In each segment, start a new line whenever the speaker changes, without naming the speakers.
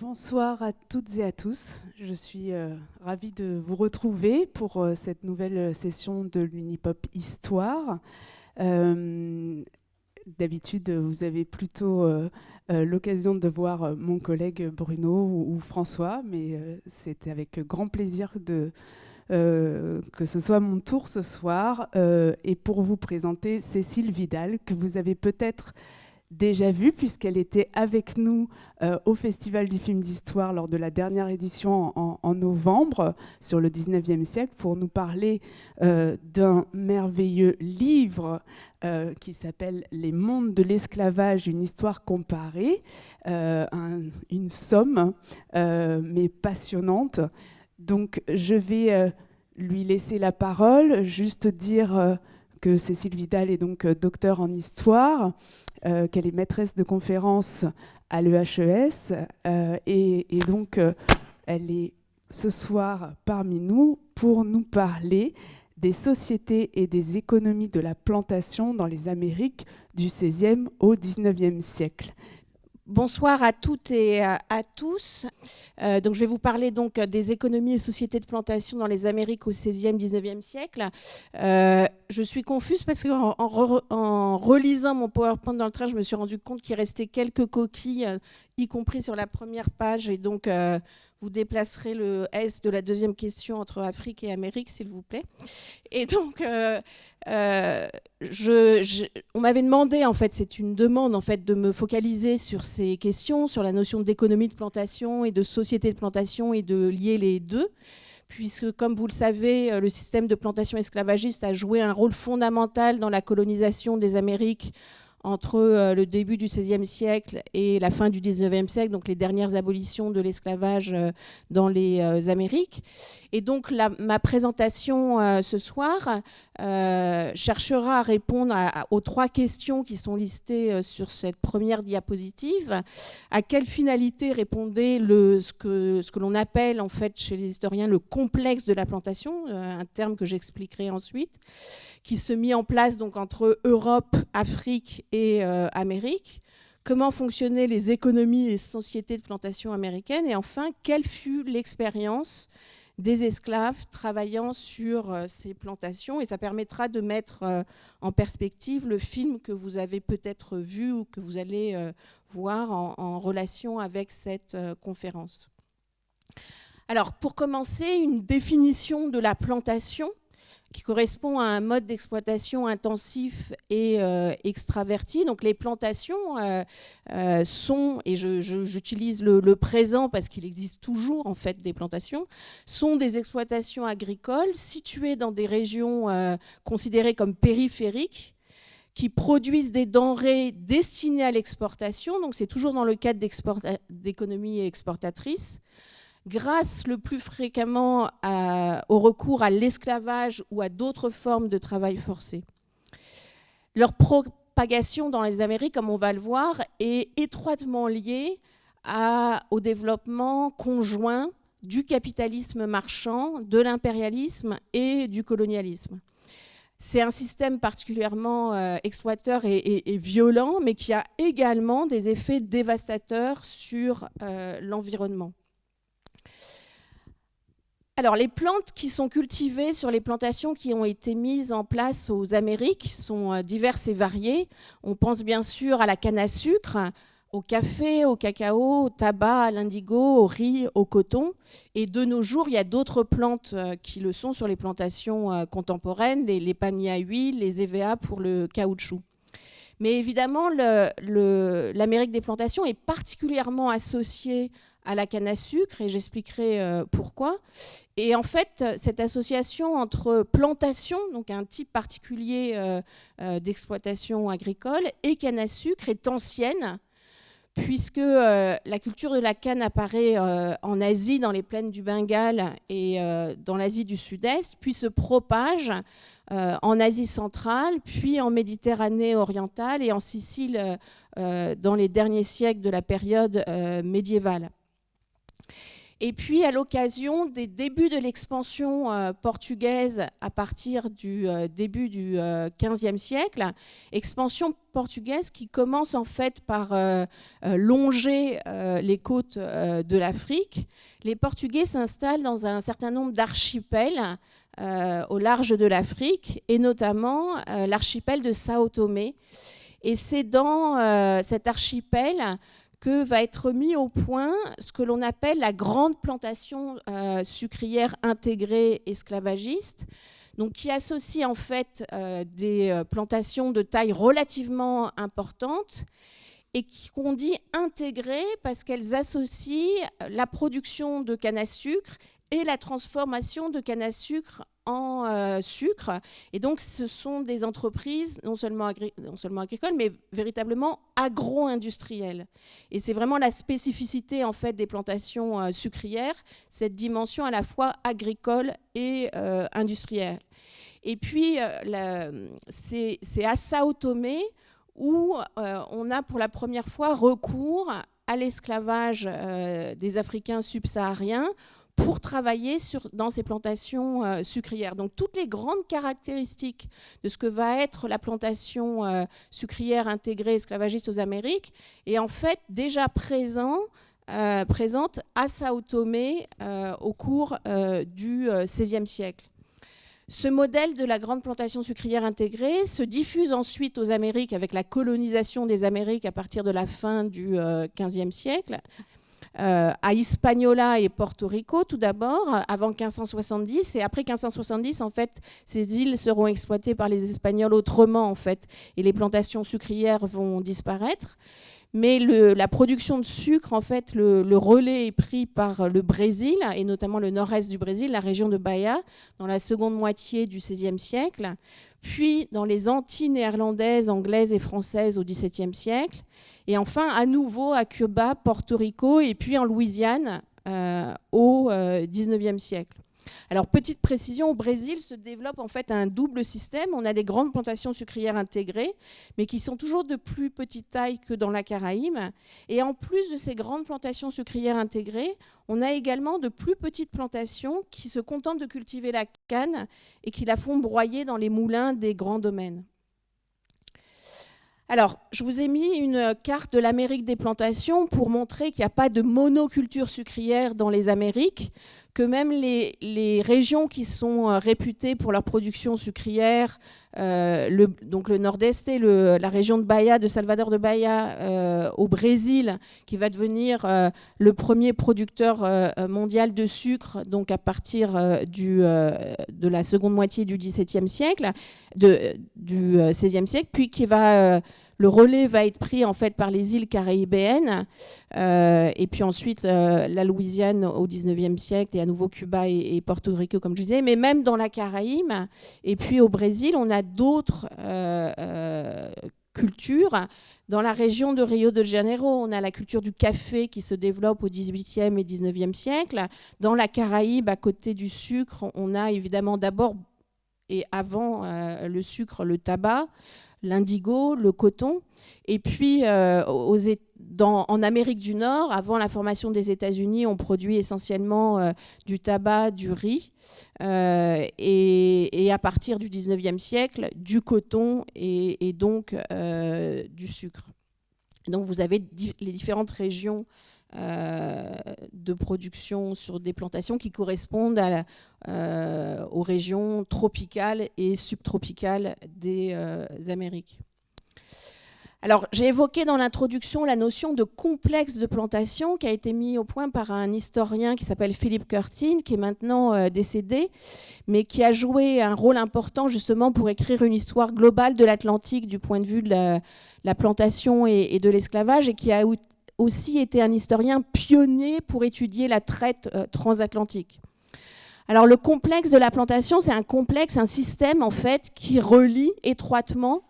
Bonsoir à toutes et à tous. Je suis ravie de vous retrouver pour cette nouvelle session de l'Unipop Histoire. D'habitude, vous avez plutôt l'occasion de voir mon collègue Bruno ou François, mais c'est avec grand plaisir que ce soit mon tour ce soir et pour vous présenter Cécile Vidal, que vous avez peut-être déjà vue puisqu'elle était avec nous au Festival du film d'histoire lors de la dernière édition en novembre sur le 19e siècle pour nous parler d'un merveilleux livre qui s'appelle « Les mondes de l'esclavage, une histoire comparée », une somme mais passionnante. Donc je vais lui laisser la parole, juste dire que Cécile Vidal est donc docteure en histoire, qu'elle est maîtresse de conférences à l'EHES et donc elle est ce soir parmi nous pour nous parler des sociétés et des économies de la plantation dans les Amériques du XVIe au XIXe siècle.
Bonsoir à toutes et à tous. Donc, je vais vous parler donc des économies et sociétés de plantation dans les Amériques au XVIe, XIXe siècle. Je suis confuse parce qu'en relisant mon PowerPoint dans le train, je me suis rendu compte qu'il restait quelques coquilles, y compris sur la première page. Et donc, vous déplacerez le S de la deuxième question entre Afrique et Amérique, s'il vous plaît. Et donc, on m'avait demandé, en fait, c'est une demande, en fait, de me focaliser sur ces questions, sur la notion d'économie de plantation et de société de plantation et de lier les deux. Puisque, comme vous le savez, le système de plantation esclavagiste a joué un rôle fondamental dans la colonisation des Amériques entre le début du XVIe siècle et la fin du XIXe siècle, donc les dernières abolitions de l'esclavage dans les Amériques. Et donc ma présentation ce soir cherchera à répondre aux trois questions qui sont listées sur cette première diapositive. À quelle finalité répondait ce que l'on appelle en fait chez les historiens le complexe de la plantation, un terme que j'expliquerai ensuite, qui se mit en place donc entre Europe, Afrique et Amérique. Comment fonctionnaient les économies et sociétés de plantation américaines? Et enfin, quelle fut l'expérience des esclaves travaillant sur ces plantations? Et ça permettra de mettre en perspective le film que vous avez peut-être vu ou que vous allez voir en relation avec cette conférence. Alors, pour commencer, une définition de la plantation qui correspond à un mode d'exploitation intensif et extraverti. Donc les plantations sont, et j'utilise le présent parce qu'il existe toujours en fait des plantations, sont des exploitations agricoles situées dans des régions considérées comme périphériques, qui produisent des denrées destinées à l'exportation. Donc c'est toujours dans le cadre d'économies exportatrices, grâce le plus fréquemment au recours à l'esclavage ou à d'autres formes de travail forcé. Leur propagation dans les Amériques, comme on va le voir, est étroitement liée au développement conjoint du capitalisme marchand, de l'impérialisme et du colonialisme. C'est un système particulièrement exploiteur et violent, mais qui a également des effets dévastateurs sur l'environnement. Alors, les plantes qui sont cultivées sur les plantations qui ont été mises en place aux Amériques sont diverses et variées. On pense bien sûr à la canne à sucre, au café, au cacao, au tabac, à l'indigo, au riz, au coton. Et de nos jours, il y a d'autres plantes qui le sont sur les plantations contemporaines, les palmiers à huile, les EVA pour le caoutchouc. Mais évidemment, l'Amérique des plantations est particulièrement associée à la canne à sucre, et j'expliquerai pourquoi. Et en fait, cette association entre plantation, donc un type particulier d'exploitation agricole, et canne à sucre est ancienne, puisque la culture de la canne apparaît en Asie, dans les plaines du Bengale et dans l'Asie du Sud-Est, puis se propage en Asie centrale, puis en Méditerranée orientale et en Sicile dans les derniers siècles de la période médiévale. Et puis, à l'occasion des débuts de l'expansion portugaise à partir du début du XVe siècle, expansion portugaise qui commence en fait par longer les côtes de l'Afrique. Les Portugais s'installent dans un certain nombre d'archipels au large de l'Afrique, et notamment l'archipel de Sao Tomé. Et c'est dans cet archipel que va être mis au point ce que l'on appelle la grande plantation sucrière intégrée esclavagiste, donc qui associe en fait des plantations de taille relativement importante et qu'on dit intégrées parce qu'elles associent la production de canne à sucre et la transformation de canne à sucre en sucre. Et donc, ce sont des entreprises non seulement agricoles, mais véritablement agro-industrielles. Et c'est vraiment la spécificité en fait, des plantations sucrières, cette dimension à la fois agricole et industrielle. Et puis, c'est à Sao Tomé où on a pour la première fois recours à l'esclavage des Africains subsahariens pour travailler dans ces plantations sucrières. Donc toutes les grandes caractéristiques de ce que va être la plantation sucrière intégrée esclavagiste aux Amériques est en fait déjà présente à Sao Tomé au cours du XVIe siècle. Ce modèle de la grande plantation sucrière intégrée se diffuse ensuite aux Amériques avec la colonisation des Amériques à partir de la fin du XVe siècle. À Hispaniola et Porto Rico tout d'abord, avant 1570, et après 1570, en fait, ces îles seront exploitées par les Espagnols autrement, en fait, et les plantations sucrières vont disparaître. Mais la production de sucre, en fait, le relais est pris par le Brésil, et notamment le nord-est du Brésil, la région de Bahia, dans la seconde moitié du XVIe siècle, puis dans les Antilles néerlandaises, anglaises et françaises au XVIIe siècle, et enfin à nouveau à Cuba, Porto Rico, et puis en Louisiane au XIXe siècle. Alors, petite précision, au Brésil se développe en fait un double système. On a des grandes plantations sucrières intégrées, mais qui sont toujours de plus petite taille que dans la Caraïbe. Et en plus de ces grandes plantations sucrières intégrées, on a également de plus petites plantations qui se contentent de cultiver la canne et qui la font broyer dans les moulins des grands domaines. Alors, je vous ai mis une carte de l'Amérique des plantations pour montrer qu'il n'y a pas de monoculture sucrière dans les Amériques, que même les régions qui sont réputées pour leur production sucrière, donc le nord-est et la région de Bahia, de Salvador de Bahia, au Brésil, qui va devenir le premier producteur mondial de sucre, donc à partir de la seconde moitié du XVIIe siècle, du XVIe siècle, puis qui va... le relais va être pris en fait par les îles caraïbéennes et puis ensuite la Louisiane au XIXe siècle et à nouveau Cuba et Porto Rico comme je disais. Mais même dans la Caraïbe et puis au Brésil, on a d'autres cultures. Dans la région de Rio de Janeiro, on a la culture du café qui se développe au XVIIIe et XIXe siècle. Dans la Caraïbe, à côté du sucre, on a évidemment d'abord et avant le sucre, le tabac, l'indigo, le coton. Et puis, en Amérique du Nord, avant la formation des États-Unis, on produit essentiellement du tabac, du riz. Et à partir du 19e siècle, du coton et donc du sucre. Donc, vous avez les différentes régions de production sur des plantations qui correspondent aux régions tropicales et subtropicales des Amériques. Alors, j'ai évoqué dans l'introduction la notion de complexe de plantation qui a été mis au point par un historien qui s'appelle Philip Curtin, qui est maintenant décédé, mais qui a joué un rôle important justement pour écrire une histoire globale de l'Atlantique du point de vue de la plantation et de l'esclavage, et qui a aussi été un historien pionnier pour étudier la traite transatlantique. Alors le complexe de la plantation, c'est un système en fait qui relie étroitement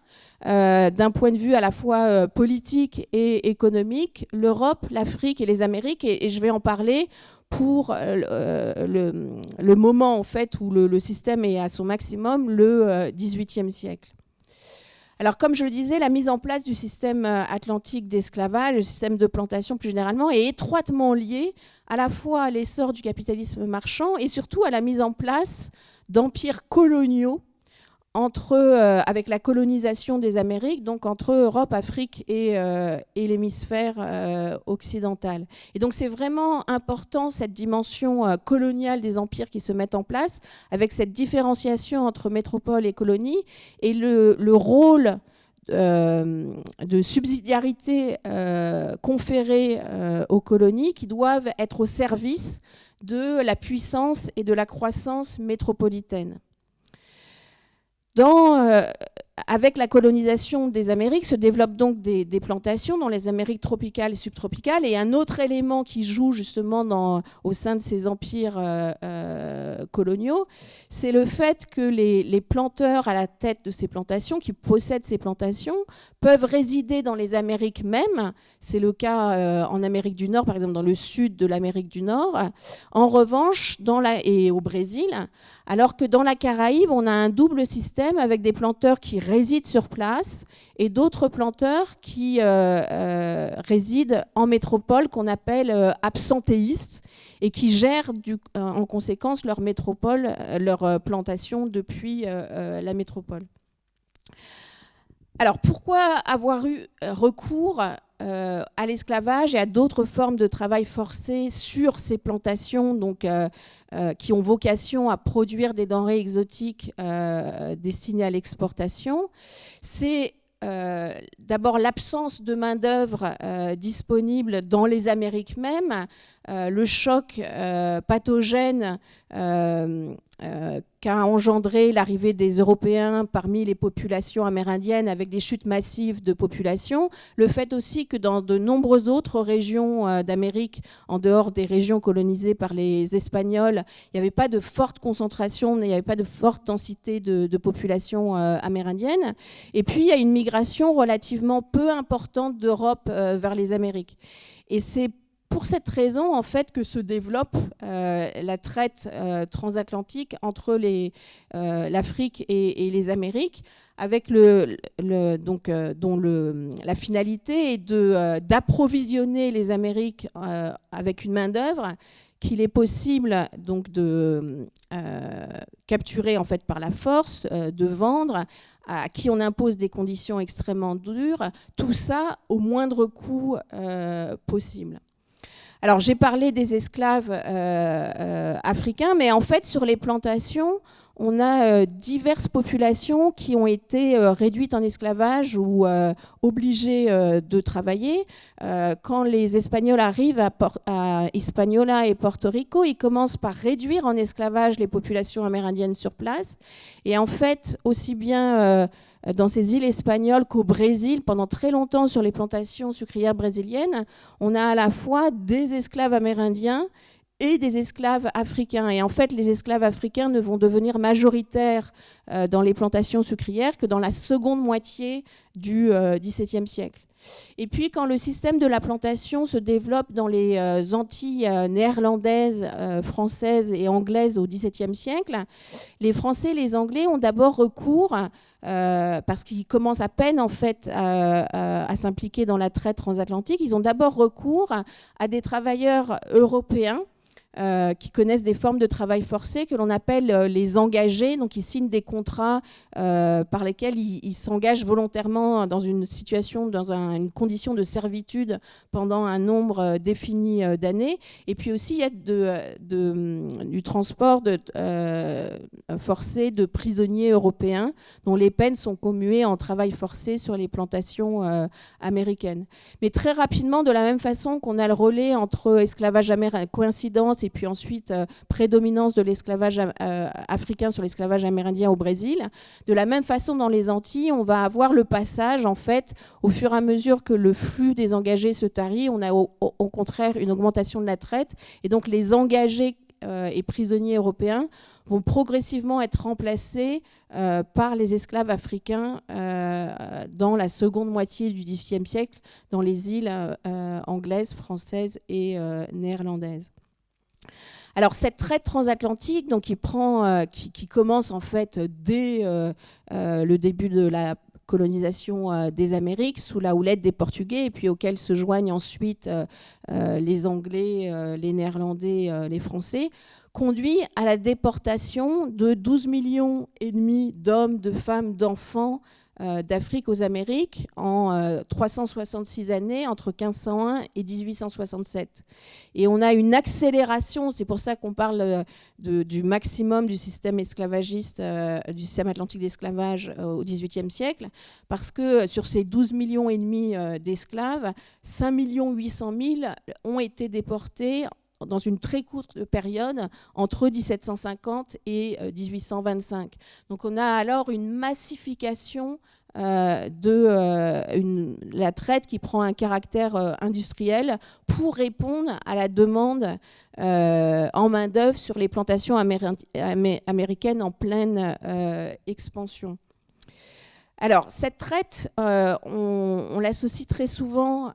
d'un point de vue à la fois politique et économique l'Europe, l'Afrique et les Amériques, et je vais en parler pour le moment en fait où le système est à son maximum, le XVIIIe siècle. Alors, comme je le disais, la mise en place du système atlantique d'esclavage, le système de plantation plus généralement, est étroitement liée à la fois à l'essor du capitalisme marchand et surtout à la mise en place d'empires coloniaux avec la colonisation des Amériques, donc entre Europe, Afrique et l'hémisphère occidental. Et donc c'est vraiment important cette dimension coloniale des empires qui se mettent en place, avec cette différenciation entre métropole et colonie, et le rôle de subsidiarité conférée aux colonies qui doivent être au service de la puissance et de la croissance métropolitaine. Avec la colonisation des Amériques se développent donc des plantations dans les Amériques tropicales et subtropicales. Et un autre élément qui joue justement au sein de ces empires coloniaux, c'est le fait que les planteurs à la tête de ces plantations, qui possèdent ces plantations, peuvent résider dans les Amériques même. C'est le cas en Amérique du Nord, par exemple dans le sud de l'Amérique du Nord. En revanche, et au Brésil, alors que dans la Caraïbe, on a un double système avec des planteurs qui résident sur place et d'autres planteurs qui résident en métropole qu'on appelle absentéistes et qui gèrent en conséquence leur métropole, leur plantation depuis la métropole. Alors pourquoi avoir eu recours à l'esclavage et à d'autres formes de travail forcé sur ces plantations donc, qui ont vocation à produire des denrées exotiques destinées à l'exportation? C'est d'abord l'absence de main-d'œuvre disponible dans les Amériques même, le choc pathogène qu'a engendré l'arrivée des Européens parmi les populations amérindiennes avec des chutes massives de population, le fait aussi que dans de nombreuses autres régions d'Amérique, en dehors des régions colonisées par les Espagnols, il n'y avait pas de forte concentration, il n'y avait pas de forte densité de population amérindienne. Et puis il y a une migration relativement peu importante d'Europe vers les Amériques. Et c'est pour cette raison, en fait, que se développe la traite transatlantique entre l'Afrique et les Amériques, avec dont la finalité est d'approvisionner les Amériques avec une main-d'œuvre qu'il est possible donc de capturer en fait par la force, de vendre, à qui on impose des conditions extrêmement dures, tout ça au moindre coût possible. Alors, j'ai parlé des esclaves africains, mais en fait, sur les plantations, on a diverses populations qui ont été réduites en esclavage ou obligées de travailler. Quand les Espagnols arrivent à Hispaniola et Porto Rico, ils commencent par réduire en esclavage les populations amérindiennes sur place. Et en fait, aussi bien dans ces îles espagnoles qu'au Brésil, pendant très longtemps sur les plantations sucrières brésiliennes, on a à la fois des esclaves amérindiens et des esclaves africains. Et en fait, les esclaves africains ne vont devenir majoritaires dans les plantations sucrières que dans la seconde moitié du XVIIe siècle. Et puis, quand le système de la plantation se développe dans les Antilles néerlandaises, françaises et anglaises au XVIIe siècle, les Français et les Anglais ont d'abord recours, parce qu'ils commencent à peine en fait à s'impliquer dans la traite transatlantique, ils ont d'abord recours à des travailleurs européens qui connaissent des formes de travail forcé que l'on appelle les engagés. Donc ils signent des contrats par lesquels ils s'engagent volontairement dans une situation, dans une condition de servitude pendant un nombre défini d'années. Et puis aussi il y a du transport forcé de prisonniers européens dont les peines sont commuées en travail forcé sur les plantations américaines. Mais très rapidement, de la même façon qu'on a le relais entre esclavage amérindien, coïncidence, et puis ensuite prédominance de l'esclavage africain sur l'esclavage amérindien au Brésil. De la même façon, dans les Antilles, on va avoir le passage, en fait, au fur et à mesure que le flux des engagés se tarit, on a au contraire une augmentation de la traite. Et donc les engagés et prisonniers européens vont progressivement être remplacés par les esclaves africains dans la seconde moitié du XVIIIe siècle, dans les îles anglaises, françaises et néerlandaises. Alors cette traite transatlantique, donc qui commence en fait dès le début de la colonisation des Amériques sous la houlette des Portugais, et puis auxquels se joignent ensuite les Anglais, les Néerlandais, les Français, conduit à la déportation de 12,5 millions d'hommes, de femmes, d'enfants d'Afrique aux Amériques en 366 années, entre 1501 et 1867. Et on a une accélération, c'est pour ça qu'on parle du maximum du système esclavagiste, du système atlantique d'esclavage au XVIIIe siècle, parce que sur ces 12,5 millions d'esclaves, 5,8 millions ont été déportés dans une très courte période entre 1750 et 1825. Donc on a alors une massification de la traite qui prend un caractère industriel pour répondre à la demande en main-d'œuvre sur les plantations américaines en pleine expansion. Alors, cette traite, on l'associe très souvent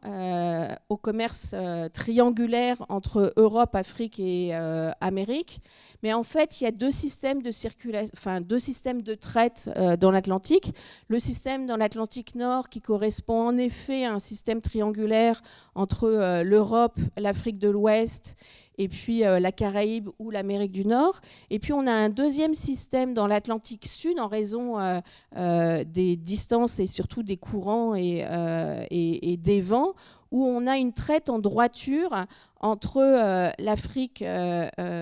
au commerce triangulaire entre Europe, Afrique et Amérique. Mais en fait, il y a deux systèmes de traite dans l'Atlantique. Le système dans l'Atlantique Nord qui correspond en effet à un système triangulaire entre l'Europe, l'Afrique de l'Ouest et puis la Caraïbe ou l'Amérique du Nord. Et puis on a un deuxième système dans l'Atlantique Sud en raison des distances et surtout des courants et des vents, où on a une traite en droiture entre l'Afrique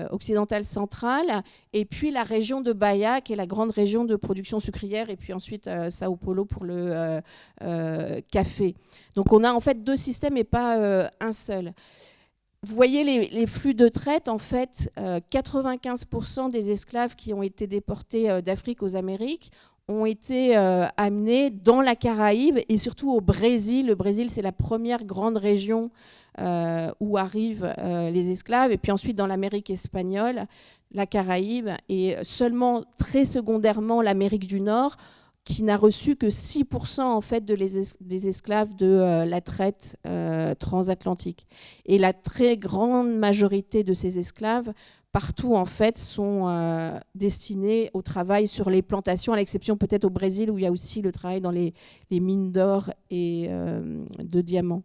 occidentale centrale et puis la région de Bahia, qui est la grande région de production sucrière, et puis ensuite Sao Paulo pour le café. Donc on a en fait deux systèmes et pas un seul. Vous voyez les flux de traite, en fait, 95% des esclaves qui ont été déportés d'Afrique aux Amériques ont été amenés dans la Caraïbe et surtout au Brésil. Le Brésil, c'est la première grande région où arrivent les esclaves. Et puis ensuite, dans l'Amérique espagnole, la Caraïbe et seulement très secondairement l'Amérique du Nord, qui n'a reçu que 6% en fait des esclaves de la traite transatlantique. Et la très grande majorité de ces esclaves, partout en fait, sont destinés au travail sur les plantations, à l'exception peut-être au Brésil où il y a aussi le travail dans les mines d'or et de diamants.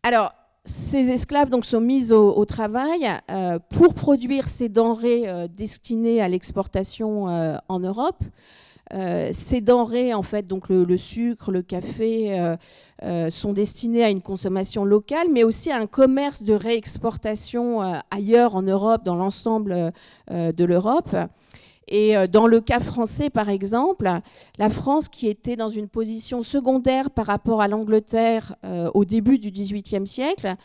Alors, ces esclaves donc, sont mis au travail pour produire ces denrées destinées à l'exportation en Europe. Ces denrées, en fait, donc le sucre, le café, sont destinées à une consommation locale, mais aussi à un commerce de réexportation ailleurs en Europe, dans l'ensemble de l'Europe. Et dans le cas français, par exemple, la France, qui était dans une position secondaire par rapport à l'Angleterre au début du XVIIIe siècle,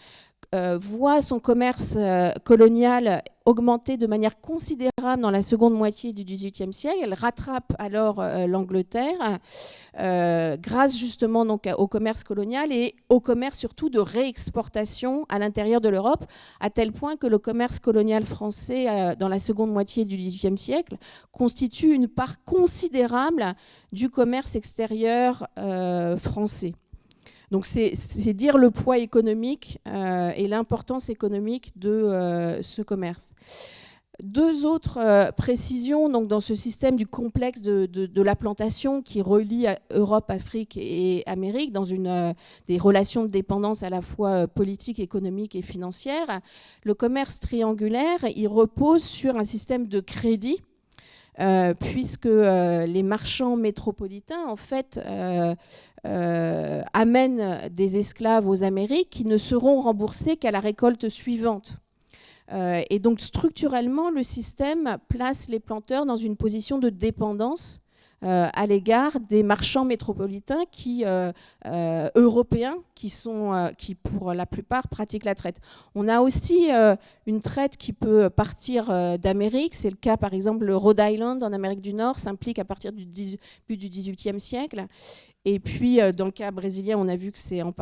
voit son commerce colonial augmenter de manière considérable dans la seconde moitié du XVIIIe siècle. Elle rattrape alors l'Angleterre grâce justement donc, au commerce colonial et au commerce surtout de réexportation à l'intérieur de l'Europe, à tel point que le commerce colonial français dans la seconde moitié du XVIIIe siècle constitue une part considérable du commerce extérieur français. Donc c'est dire le poids économique et l'importance économique de ce commerce. Deux autres précisions donc, dans ce système du complexe de la plantation qui relie Europe, Afrique et Amérique dans des relations de dépendance à la fois politique, économique et financière. Le commerce triangulaire, il repose sur un système de crédit puisque les marchands métropolitains en fait amènent des esclaves aux Amériques qui ne seront remboursés qu'à la récolte suivante. Et donc structurellement, le système place les planteurs dans une position de dépendance à l'égard des marchands métropolitains européens qui pour la plupart pratiquent la traite. On a aussi une traite qui peut partir d'Amérique. C'est le cas par exemple le Rhode Island en Amérique du Nord s'implique à partir du début du XVIIIe siècle. Et puis, dans le cas brésilien, on a vu que c'est en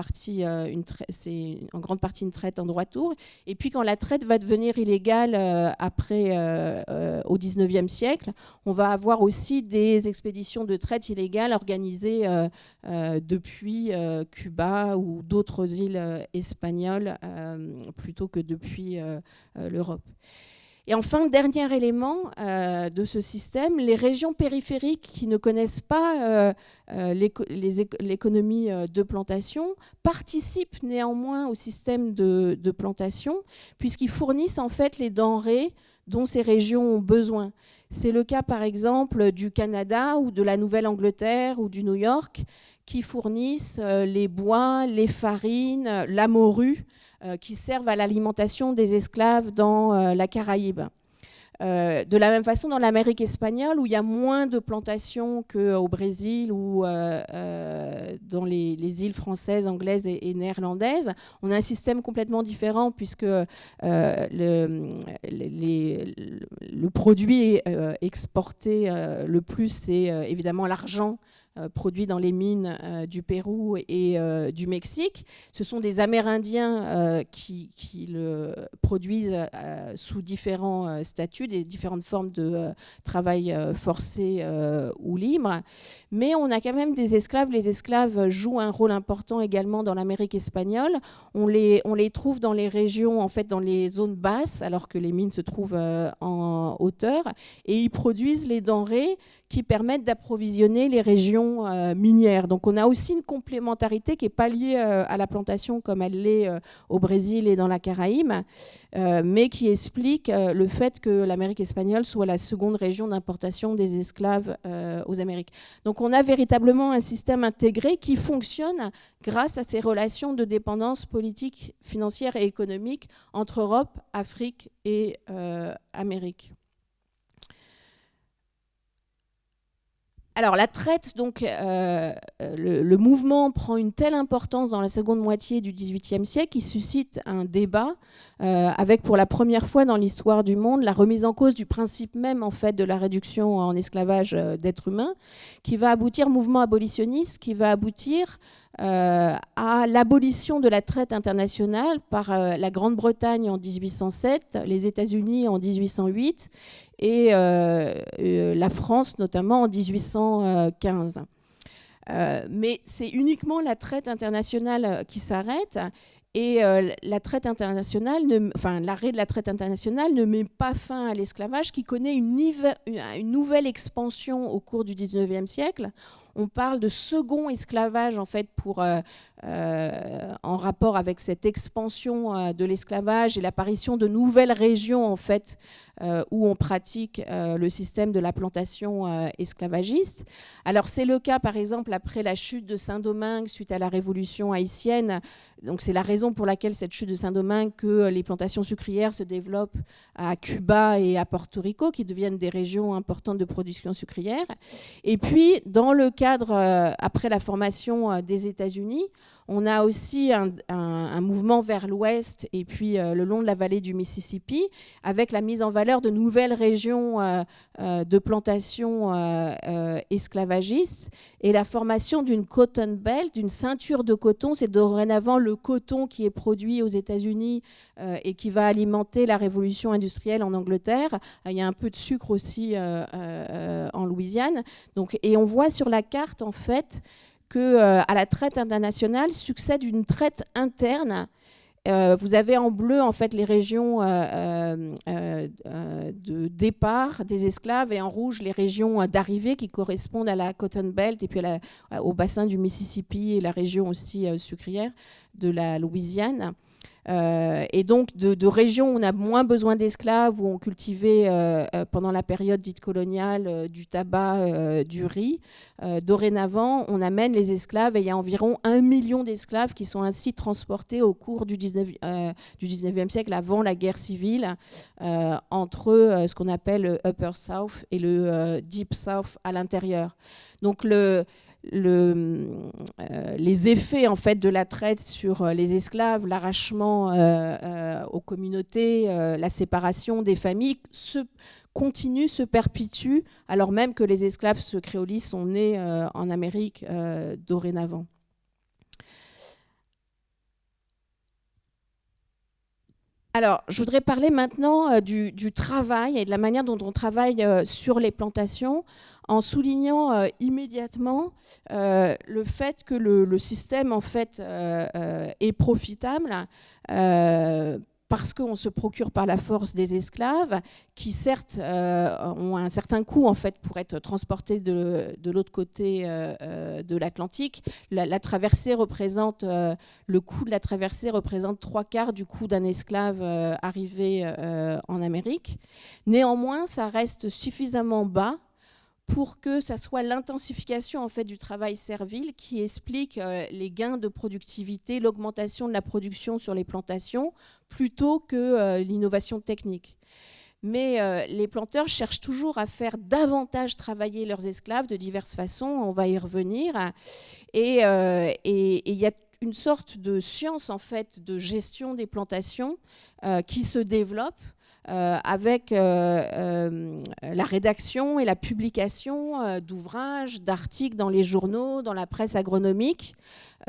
grande partie une traite en droit tour. Et puis, quand la traite va devenir illégale au XIXe siècle, on va avoir aussi des expéditions de traite illégales organisées depuis Cuba ou d'autres îles espagnoles plutôt que depuis l'Europe. Et enfin, dernier élément de ce système, les régions périphériques qui ne connaissent pas l'économie de plantation participent néanmoins au système de plantation, puisqu'ils fournissent en fait les denrées dont ces régions ont besoin. C'est le cas par exemple du Canada ou de la Nouvelle-Angleterre ou du New York, qui fournissent les bois, les farines, la morue, qui servent à l'alimentation des esclaves dans la Caraïbe. De la même façon, dans l'Amérique espagnole, où il y a moins de plantations qu'au Brésil ou dans les îles françaises, anglaises et néerlandaises, on a un système complètement différent puisque le produit exporté le plus, c'est évidemment l'argent produit dans les mines du Pérou et du Mexique. Ce sont des Amérindiens qui le produisent sous différents statuts, des différentes formes de travail forcé ou libre. Mais on a quand même des esclaves. Les esclaves jouent un rôle important également dans l'Amérique espagnole. On les trouve dans les régions, en fait, dans les zones basses, alors que les mines se trouvent en hauteur. Et ils produisent les denrées qui permettent d'approvisionner les régions minières. Donc on a aussi une complémentarité qui n'est pas liée à la plantation comme elle l'est au Brésil et dans la Caraïbe, mais qui explique le fait que l'Amérique espagnole soit la seconde région d'importation des esclaves aux Amériques. Donc on a véritablement un système intégré qui fonctionne grâce à ces relations de dépendance politique, financière et économique entre Europe, Afrique et Amérique. Alors la traite, donc, le mouvement prend une telle importance dans la seconde moitié du XVIIIe siècle qu'il suscite un débat avec pour la première fois dans l'histoire du monde la remise en cause du principe même en fait de la réduction en esclavage d'êtres humains, qui va aboutir, mouvement abolitionniste, qui va aboutir à l'abolition de la traite internationale par la Grande-Bretagne en 1807, les États-Unis en 1808 et la France notamment en 1815. Mais c'est uniquement la traite internationale qui s'arrête. Et la traite internationale, l'arrêt de la traite internationale ne met pas fin à l'esclavage qui connaît une nouvelle expansion au cours du XIXe siècle. On parle de second esclavage en fait en rapport avec cette expansion de l'esclavage et l'apparition de nouvelles régions en fait où on pratique le système de la plantation esclavagiste. Alors c'est le cas par exemple après la chute de Saint-Domingue suite à la révolution haïtienne. Donc c'est la raison pour laquelle cette chute de Saint-Domingue que les plantations sucrières se développent à Cuba et à Porto Rico, qui deviennent des régions importantes de production sucrière. Et puis dans le cadre après la formation des États-Unis, on a aussi un mouvement vers l'ouest et puis le long de la vallée du Mississippi, avec la mise en valeur de nouvelles régions de plantation esclavagistes et la formation d'une cotton belt, d'une ceinture de coton. C'est dorénavant le coton qui est produit aux États-Unis et qui va alimenter la révolution industrielle en Angleterre. Il y a un peu de sucre aussi en Louisiane. Donc, et on voit sur la carte en fait qu'à la traite internationale succède une traite interne. Vous avez en bleu en fait les régions de départ des esclaves et en rouge les régions d'arrivée qui correspondent à la Cotton Belt et puis au bassin du Mississippi et la région aussi sucrière de la Louisiane. Et donc de régions où on a moins besoin d'esclaves, où on cultivait pendant la période dite coloniale du tabac, du riz. Dorénavant, on amène les esclaves et il y a environ 1 million d'esclaves qui sont ainsi transportés au cours du 19e siècle, avant la guerre civile, entre ce qu'on appelle le Upper South et le Deep South à l'intérieur. Donc les effets en fait de la traite sur les esclaves, l'arrachement aux communautés, la séparation des familles se perpétuent alors même que les esclaves créolis sont nés en Amérique dorénavant. Alors, je voudrais parler maintenant du travail et de la manière dont on travaille sur les plantations, en soulignant immédiatement le fait que le système en fait est profitable parce qu'on se procure par la force des esclaves qui certes ont un certain coût en fait pour être transportés de l'autre côté de l'Atlantique. La traversée représente, le coût de la traversée représente 3/4 du coût d'un esclave arrivé en Amérique. Néanmoins, ça reste suffisamment bas pour que ça soit l'intensification en fait du travail servile qui explique les gains de productivité, l'augmentation de la production sur les plantations, plutôt que l'innovation technique. Mais les planteurs cherchent toujours à faire davantage travailler leurs esclaves de diverses façons, on va y revenir. Et il y a une sorte de science en fait de gestion des plantations qui se développe avec la rédaction et la publication d'ouvrages, d'articles dans les journaux, dans la presse agronomique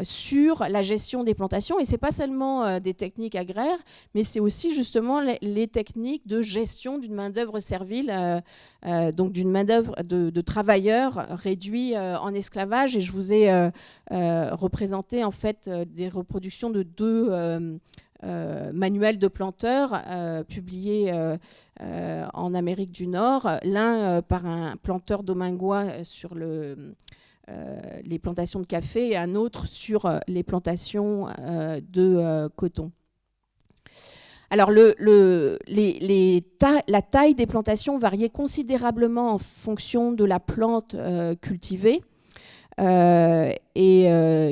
sur la gestion des plantations. Et ce n'est pas seulement des techniques agraires, mais c'est aussi justement les techniques de gestion d'une main-d'œuvre servile, donc d'une main-d'œuvre de travailleurs réduits en esclavage. Et je vous ai représenté en fait des reproductions de deux manuel de planteurs publié en Amérique du Nord, l'un par un planteur domingois sur les plantations de café et un autre sur les plantations de coton. Alors la taille des plantations variait considérablement en fonction de la plante cultivée.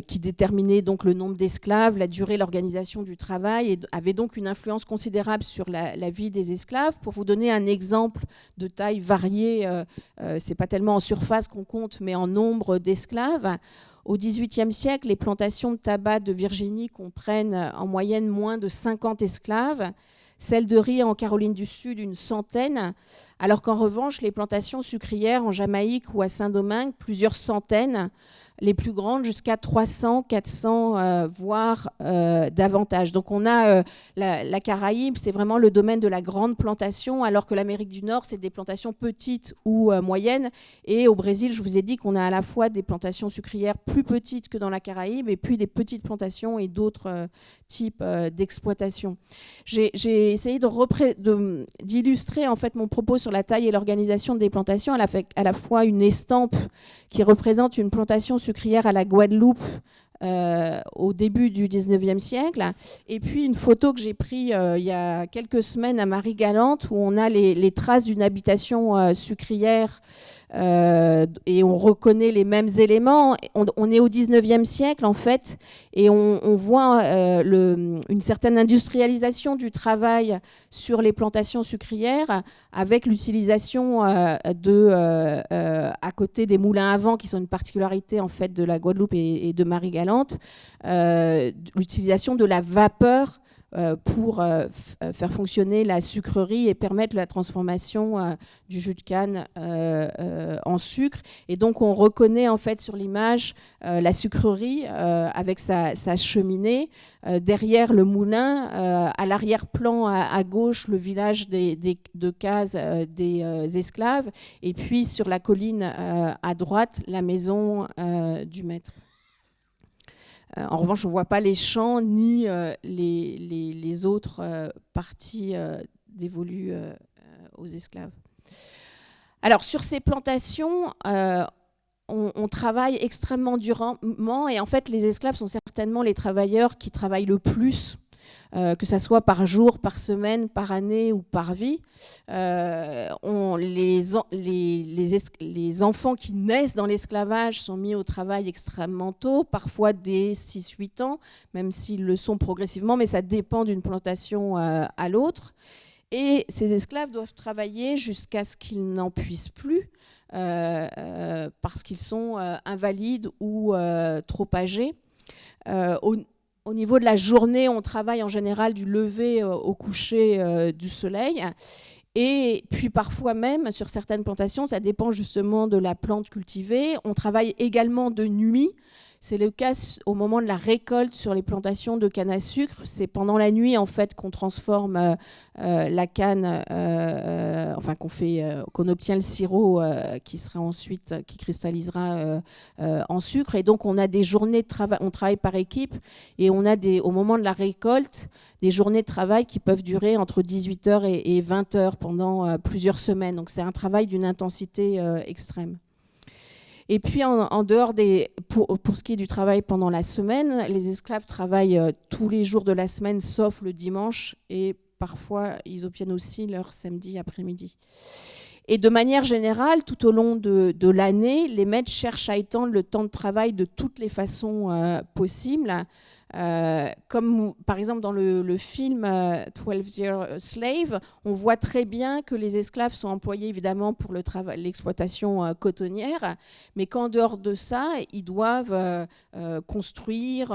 Qui déterminait donc le nombre d'esclaves, la durée, l'organisation du travail, et avait donc une influence considérable sur la vie des esclaves. Pour vous donner un exemple de taille variée, c'est pas tellement en surface qu'on compte, mais en nombre d'esclaves. Au XVIIIe siècle, les plantations de tabac de Virginie comprennent en moyenne moins de 50 esclaves. Celles de riz en Caroline du Sud, une centaine, alors qu'en revanche, les plantations sucrières en Jamaïque ou à Saint-Domingue, plusieurs centaines, les plus grandes jusqu'à 300, 400, voire davantage. Donc on a la Caraïbe, c'est vraiment le domaine de la grande plantation, alors que l'Amérique du Nord, c'est des plantations petites ou moyennes. Et au Brésil, je vous ai dit qu'on a à la fois des plantations sucrières plus petites que dans la Caraïbe, et puis des petites plantations et d'autres types d'exploitation. J'ai essayé d'illustrer en fait mon propos sur la taille et l'organisation des plantations à la fois une estampe qui représente une plantation sucrière à la Guadeloupe au début du 19e siècle, et puis une photo que j'ai prise il y a quelques semaines à Marie-Galante où on a les traces d'une habitation sucrière et on reconnaît les mêmes éléments. On est au 19e siècle en fait, et on voit une certaine industrialisation du travail sur les plantations sucrières avec l'utilisation à côté des moulins à vent qui sont une particularité en fait de la Guadeloupe et de Marie-Galante, l'utilisation de la vapeur pour faire fonctionner la sucrerie et permettre la transformation du jus de canne en sucre. Et donc on reconnaît en fait sur l'image la sucrerie avec sa cheminée, derrière le moulin, à l'arrière-plan à gauche le village de cases des esclaves, et puis sur la colline à droite la maison du maître. En revanche, on ne voit pas les champs ni les autres parties dévolues aux esclaves. Alors, sur ces plantations, on travaille extrêmement durement, et en fait, les esclaves sont certainement les travailleurs qui travaillent le plus, que ça soit par jour, par semaine, par année ou par vie. Les enfants qui naissent dans l'esclavage sont mis au travail extrêmement tôt, parfois dès 6-8 ans, même s'ils le sont progressivement, mais ça dépend d'une plantation à l'autre. Et ces esclaves doivent travailler jusqu'à ce qu'ils n'en puissent plus, parce qu'ils sont invalides ou trop âgés. Au niveau de la journée, on travaille en général du lever au coucher du soleil. Et puis parfois même, sur certaines plantations, ça dépend justement de la plante cultivée, on travaille également de nuit, C'est le cas au moment de la récolte sur les plantations de canne à sucre. C'est pendant la nuit en fait qu'on transforme la canne, qu'on obtient le sirop qui cristallisera en sucre. Et donc on a des journées de travail, on travaille par équipe et on a au moment de la récolte des journées de travail qui peuvent durer entre 18h et 20h pendant plusieurs semaines. Donc c'est un travail d'une intensité extrême. Et puis, en dehors pour ce qui est du travail pendant la semaine, les esclaves travaillent tous les jours de la semaine, sauf le dimanche, et parfois, ils obtiennent aussi leur samedi après-midi. Et de manière générale, tout au long de l'année, les maîtres cherchent à étendre le temps de travail de toutes les façons possibles. Comme par exemple dans le film 12 Years a Slave, on voit très bien que les esclaves sont employés évidemment pour l'exploitation cotonnière, mais qu'en dehors de ça, ils doivent construire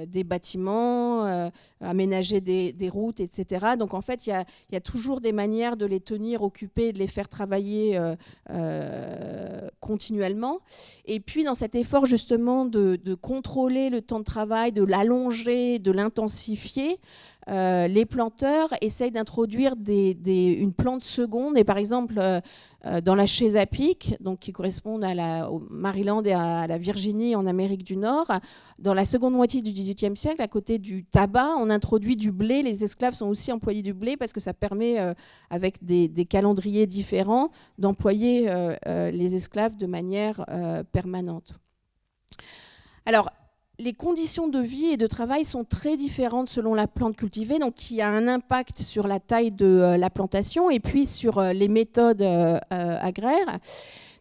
des bâtiments, aménager des routes, etc. Donc en fait, il y a toujours des manières de les tenir occupés, de les faire travailler continuellement. Et puis dans cet effort justement de contrôler le temps de travail, de l'allonger, de l'intensifier, les planteurs essayent d'introduire une plante seconde. Et par exemple, dans la Chesapeake, donc qui correspondent au Maryland et à la Virginie en Amérique du Nord, dans la seconde moitié du XVIIIe siècle, à côté du tabac, on introduit du blé. Les esclaves sont aussi employés du blé parce que ça permet, avec des calendriers différents, d'employer les esclaves de manière permanente. Alors, les conditions de vie et de travail sont très différentes selon la plante cultivée, donc qui a un impact sur la taille de la plantation et puis sur les méthodes agraires.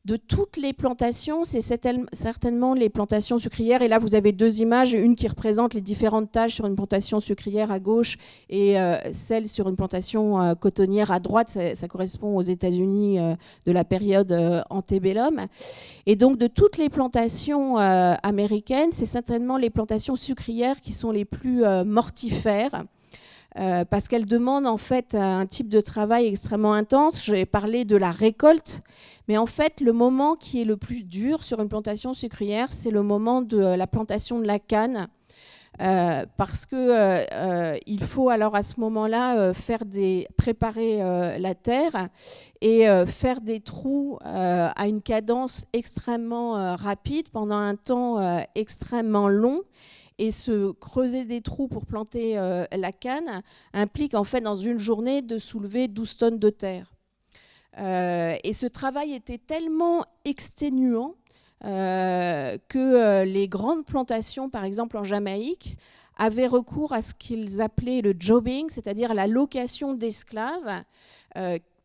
De toutes les plantations, c'est certainement les plantations sucrières. Et là, vous avez deux images, une qui représente les différentes tâches sur une plantation sucrière à gauche et celle sur une plantation cotonnière à droite. Ça correspond aux États-Unis de la période antébellum. Et donc, de toutes les plantations américaines, c'est certainement les plantations sucrières qui sont les plus mortifères. Parce qu'elle demande en fait un type de travail extrêmement intense. J'ai parlé de la récolte, mais en fait le moment qui est le plus dur sur une plantation sucrière, c'est le moment de la plantation de la canne, parce que il faut alors à ce moment-là préparer la terre et faire des trous à une cadence extrêmement rapide pendant un temps extrêmement long. Et se creuser des trous pour planter la canne implique en fait dans une journée de soulever 12 tonnes de terre. Et ce travail était tellement exténuant que les grandes plantations, par exemple en Jamaïque, avaient recours à ce qu'ils appelaient le jobbing, c'est-à-dire la location d'esclaves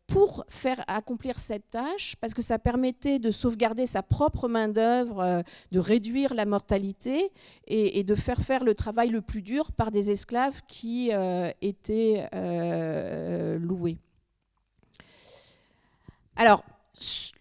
pour faire accomplir cette tâche, parce que ça permettait de sauvegarder sa propre main-d'œuvre, de réduire la mortalité et de faire le travail le plus dur par des esclaves qui étaient loués. Alors,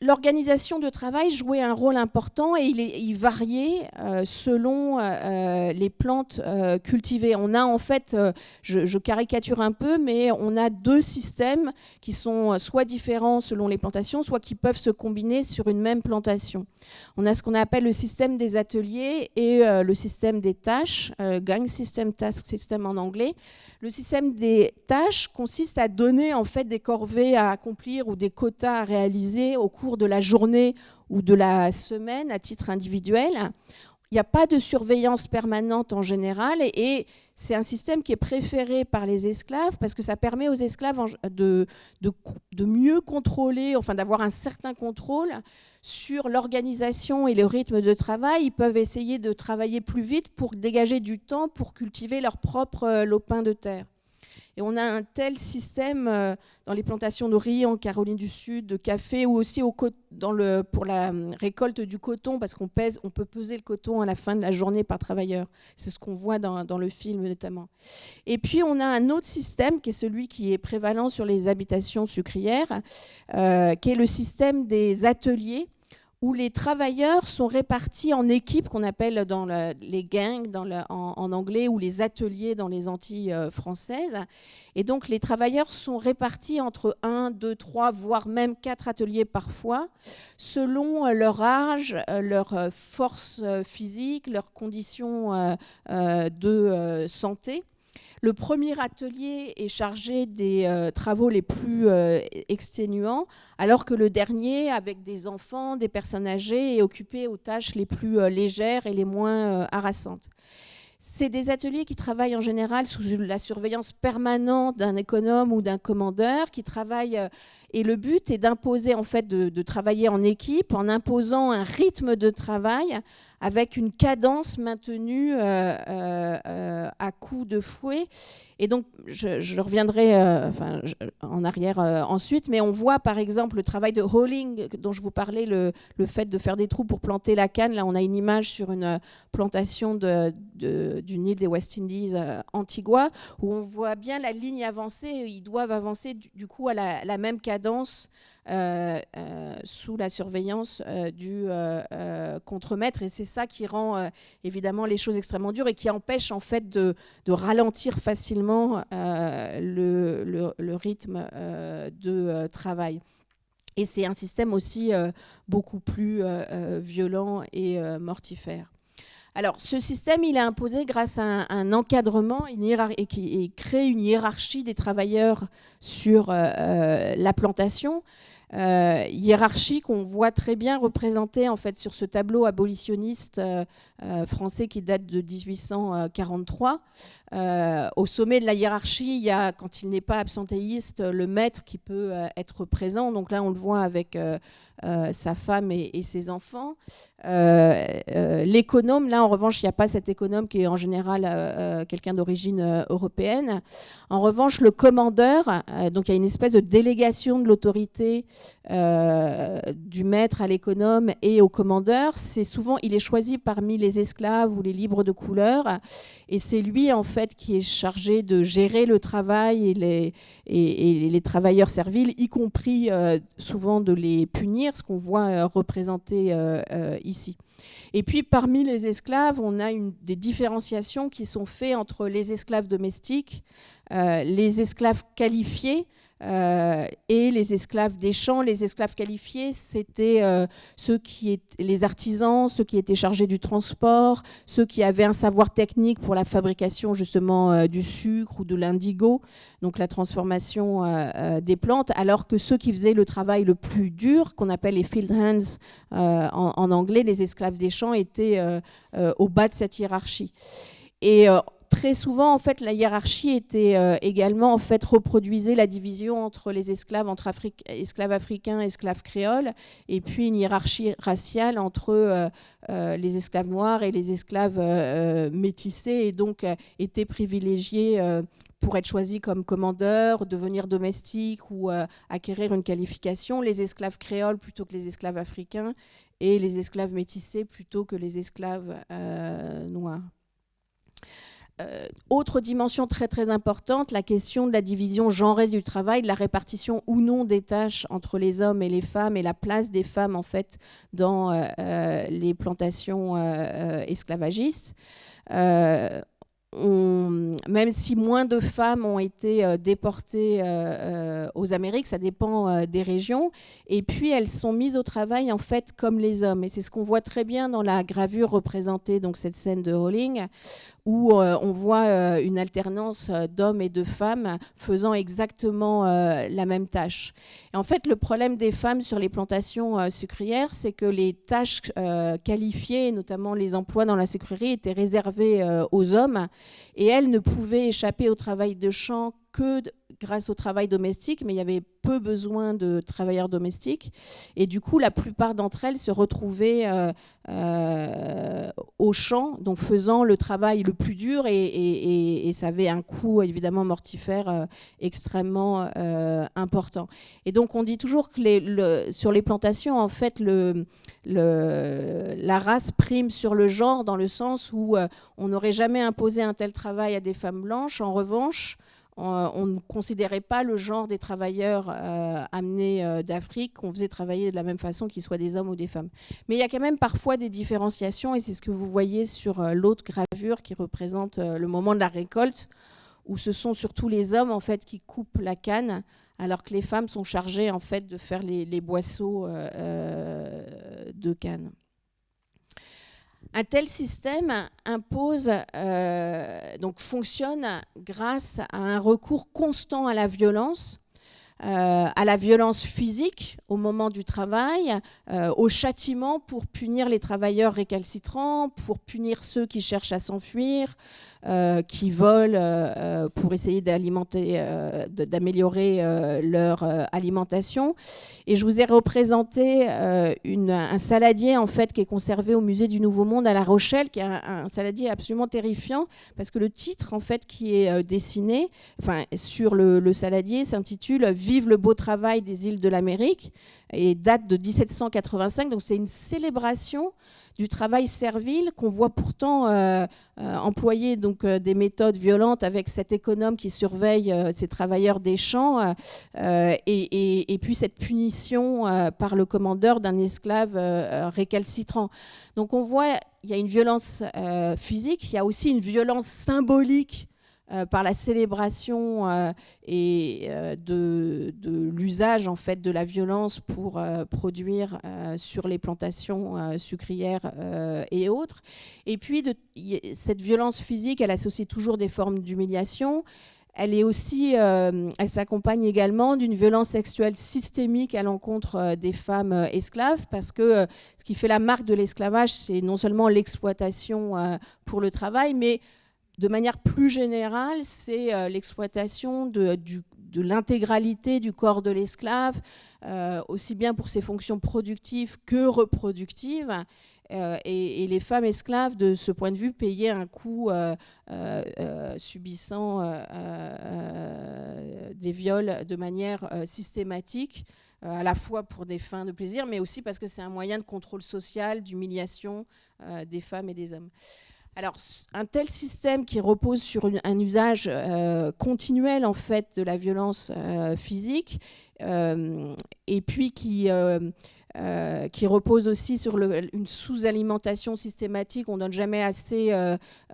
l'organisation de travail jouait un rôle important et il variait selon les plantes cultivées. On a en fait, je caricature un peu, mais on a deux systèmes qui sont soit différents selon les plantations, soit qui peuvent se combiner sur une même plantation. On a ce qu'on appelle le système des ateliers et le système des tâches, gang system, task system en anglais. Le système des tâches consiste à donner en fait des corvées à accomplir ou des quotas à réaliser au cours de la journée ou de la semaine à titre individuel. Il n'y a pas de surveillance permanente en général et c'est un système qui est préféré par les esclaves parce que ça permet aux esclaves de mieux contrôler, enfin d'avoir un certain contrôle sur l'organisation et le rythme de travail. Ils peuvent essayer de travailler plus vite pour dégager du temps pour cultiver leur propre lopin de terre. Et on a un tel système dans les plantations de riz en Caroline du Sud, de café, ou aussi pour la récolte du coton, parce qu'on peut peser le coton à la fin de la journée par travailleur. C'est ce qu'on voit dans le film notamment. Et puis on a un autre système qui est celui qui est prévalent sur les habitations sucrières, qui est le système des ateliers, où les travailleurs sont répartis en équipes qu'on appelle dans les gangs en anglais, ou les ateliers dans les Antilles françaises. Et donc les travailleurs sont répartis entre 1, 2, 3, voire même 4 ateliers parfois, selon leur âge, leur force physique, leurs conditions de santé. Le premier atelier est chargé des travaux les plus exténuants, alors que le dernier, avec des enfants, des personnes âgées, est occupé aux tâches les plus légères et les moins harassantes. C'est des ateliers qui travaillent en général sous la surveillance permanente d'un économe ou d'un commandeur, qui travaillent, et le but est d'imposer, en fait, de travailler en équipe, en imposant un rythme de travail avec une cadence maintenue à coups de fouet. Et donc, je reviendrai en arrière ensuite, mais on voit par exemple le travail de hauling dont je vous parlais, le fait de faire des trous pour planter la canne. Là, on a une image sur une plantation d'une île des West Indies, Antigua, où on voit bien la ligne avancer. Ils doivent avancer du coup à la même cadence sous la surveillance du contremaître, et c'est ça qui rend évidemment les choses extrêmement dures et qui empêche en fait de ralentir facilement le rythme de travail. Et c'est un système aussi beaucoup plus violent et mortifère. Alors, ce système, il est imposé grâce à un encadrement et crée une hiérarchie des travailleurs sur la plantation. Hiérarchie qu'on voit très bien représentée en fait sur ce tableau abolitionniste français qui date de 1843. Au sommet de la hiérarchie, il y a, quand il n'est pas absentéiste, le maître qui peut être présent. Donc là, on le voit avec sa femme et ses enfants. L'économe, là, en revanche, il n'y a pas cet économe qui est en général quelqu'un d'origine européenne. En revanche, le commandeur, donc il y a une espèce de délégation de l'autorité du maître à l'économe et au commandeur. C'est souvent, il est choisi parmi les esclaves ou les libres de couleur, et c'est lui en fait qui est chargé de gérer le travail et les travailleurs serviles, y compris souvent de les punir, ce qu'on voit représenté ici. Et puis parmi les esclaves, on a des différenciations qui sont faites entre les esclaves domestiques, les esclaves qualifiés, et les esclaves des champs. Les esclaves qualifiés, c'était les artisans, ceux qui étaient chargés du transport, ceux qui avaient un savoir technique pour la fabrication justement du sucre ou de l'indigo, donc la transformation des plantes, alors que ceux qui faisaient le travail le plus dur, qu'on appelle les field hands en anglais, les esclaves des champs, étaient au bas de cette hiérarchie. Et très souvent, en fait, la hiérarchie était également, en fait, reproduisait la division entre les esclaves, esclaves africains et esclaves créoles, et puis une hiérarchie raciale entre les esclaves noirs et les esclaves métissés, et donc étaient privilégiés pour être choisis comme commandeurs, devenir domestiques ou acquérir une qualification, les esclaves créoles plutôt que les esclaves africains, et les esclaves métissés plutôt que les esclaves noirs. Autre dimension très très importante, la question de la division genrée du travail, de la répartition ou non des tâches entre les hommes et les femmes, et la place des femmes en fait dans les plantations esclavagistes. Même si moins de femmes ont été déportées aux Amériques, ça dépend des régions, et puis elles sont mises au travail en fait comme les hommes, et c'est ce qu'on voit très bien dans la gravure représentée, donc cette scène de hauling, où on voit une alternance d'hommes et de femmes faisant exactement la même tâche. Et en fait, le problème des femmes sur les plantations sucrières, c'est que les tâches qualifiées, notamment les emplois dans la sucrerie, étaient réservés aux hommes, et elles ne pouvaient échapper au travail de champ que grâce au travail domestique, mais il y avait peu besoin de travailleurs domestiques. Et du coup, la plupart d'entre elles se retrouvaient au champ, donc faisant le travail le plus dur, et ça avait un coût évidemment mortifère extrêmement important. Et donc, on dit toujours que sur les plantations, en fait, la race prime sur le genre, dans le sens où on n'aurait jamais imposé un tel travail à des femmes blanches. En revanche, on ne considérait pas le genre des travailleurs amenés d'Afrique, qu'on faisait travailler de la même façon qu'ils soient des hommes ou des femmes. Mais il y a quand même parfois des différenciations, et c'est ce que vous voyez sur l'autre gravure qui représente le moment de la récolte, où ce sont surtout les hommes en fait qui coupent la canne, alors que les femmes sont chargées en fait de faire les boisseaux de canne. Un tel système fonctionne grâce à un recours constant à la violence physique au moment du travail, au châtiment pour punir les travailleurs récalcitrants, pour punir ceux qui cherchent à s'enfuir, qui volent pour essayer d'améliorer leur alimentation. Et je vous ai représenté un saladier en fait, qui est conservé au musée du Nouveau Monde à La Rochelle, qui est un saladier absolument terrifiant, parce que le titre en fait, qui est dessiné sur le saladier s'intitule « Vive le beau travail des îles de l'Amérique » et date de 1785. Donc c'est une célébration du travail servile qu'on voit pourtant employer des méthodes violentes avec cet économe qui surveille ces travailleurs des champs et puis cette punition par le commandeur d'un esclave récalcitrant. Donc on voit, il y a une violence physique, il y a aussi une violence symbolique par la célébration de l'usage en fait, de la violence pour produire sur les plantations sucrières et autres. Et puis cette violence physique, elle associe toujours des formes d'humiliation. Elle s'accompagne également d'une violence sexuelle systémique à l'encontre des femmes esclaves, parce que ce qui fait la marque de l'esclavage, c'est non seulement l'exploitation pour le travail, mais de manière plus générale, c'est l'exploitation de l'intégralité du corps de l'esclave, aussi bien pour ses fonctions productives que reproductives. Et les femmes esclaves, de ce point de vue, payaient un coût subissant des viols de manière systématique, à la fois pour des fins de plaisir, mais aussi parce que c'est un moyen de contrôle social, d'humiliation des femmes et des hommes. Alors, un tel système qui repose sur un usage continuel en fait de la violence physique, et puis qui repose aussi sur une sous-alimentation systématique. On ne donne jamais assez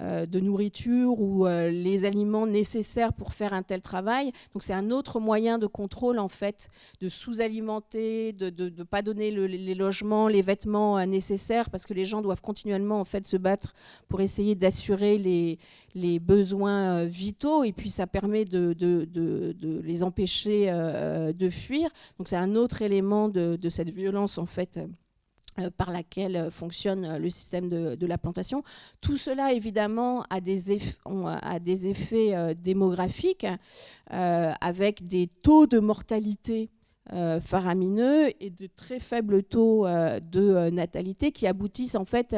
de nourriture ou les aliments nécessaires pour faire un tel travail. Donc c'est un autre moyen de contrôle en fait, de sous-alimenter, de ne pas donner les logements, les vêtements nécessaires, parce que les gens doivent continuellement en fait se battre pour essayer d'assurer les besoins vitaux, et puis ça permet de les empêcher de fuir. Donc c'est un autre élément de cette violence en fait par laquelle fonctionne le système de la plantation. Tout cela évidemment a des effets démographiques avec des taux de mortalité faramineux et de très faibles taux de natalité qui aboutissent en fait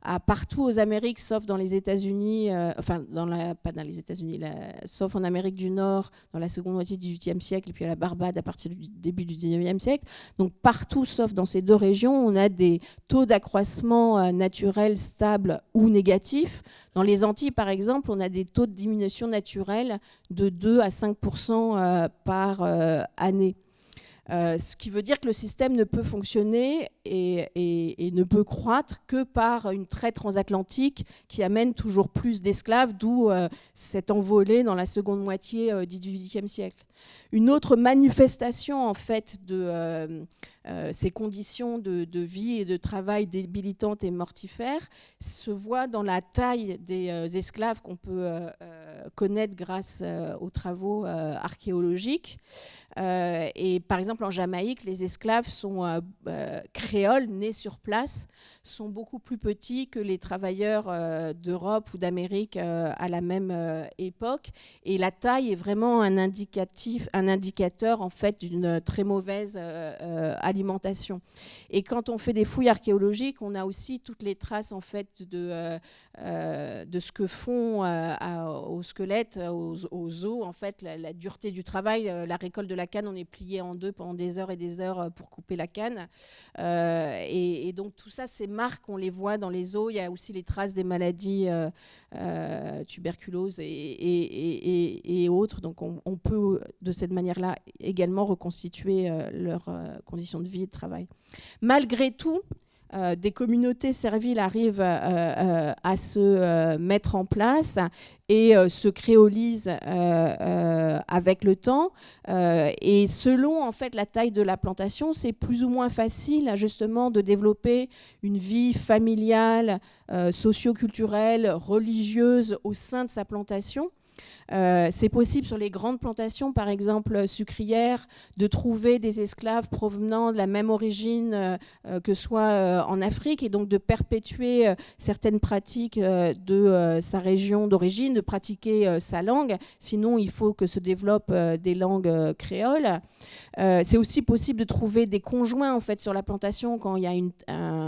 à partout aux Amériques, sauf dans les États-Unis, pas dans les États-Unis, sauf en Amérique du Nord dans la seconde moitié du XVIIIe siècle et puis à la Barbade à partir du début du XIXe siècle. Donc partout, sauf dans ces deux régions, on a des taux d'accroissement naturel stables ou négatifs. Dans les Antilles, par exemple, on a des taux de diminution naturelle de 2 à 5% par année. Ce qui veut dire que le système ne peut fonctionner et ne peut croître que par une traite transatlantique qui amène toujours plus d'esclaves, d'où cette envolée dans la seconde moitié du XVIIIe siècle. Une autre manifestation en fait de ces conditions de vie et de travail débilitantes et mortifères se voit dans la taille des esclaves qu'on peut connaître grâce aux travaux archéologiques. Et par exemple en Jamaïque, les esclaves sont créoles, nés sur place, sont beaucoup plus petits que les travailleurs d'Europe ou d'Amérique à la même époque. Et la taille est vraiment un indicateur en fait d'une très mauvaise alimentation. Et quand on fait des fouilles archéologiques, on a aussi toutes les traces en fait de ce que font aux squelettes, aux os en fait, la dureté du travail, la récolte de la canne, on est plié en deux pendant des heures et des heures pour couper la canne. Et donc tout ça, ces marques, on les voit dans les os. Il y a aussi les traces des maladies tuberculose et autres. Donc on peut de cette manière-là également reconstituer leurs conditions de vie et de travail. Malgré tout, des communautés serviles arrivent à se mettre en place et se créolisent avec le temps. Et selon en fait la taille de la plantation, c'est plus ou moins facile justement de développer une vie familiale, socio-culturelle, religieuse au sein de sa plantation. C'est possible sur les grandes plantations, par exemple sucrières, de trouver des esclaves provenant de la même origine que soit en Afrique, et donc de perpétuer certaines pratiques de sa région d'origine, de pratiquer sa langue. Sinon, il faut que se développent des langues créoles. C'est aussi possible de trouver des conjoints en fait, sur la plantation quand il y a un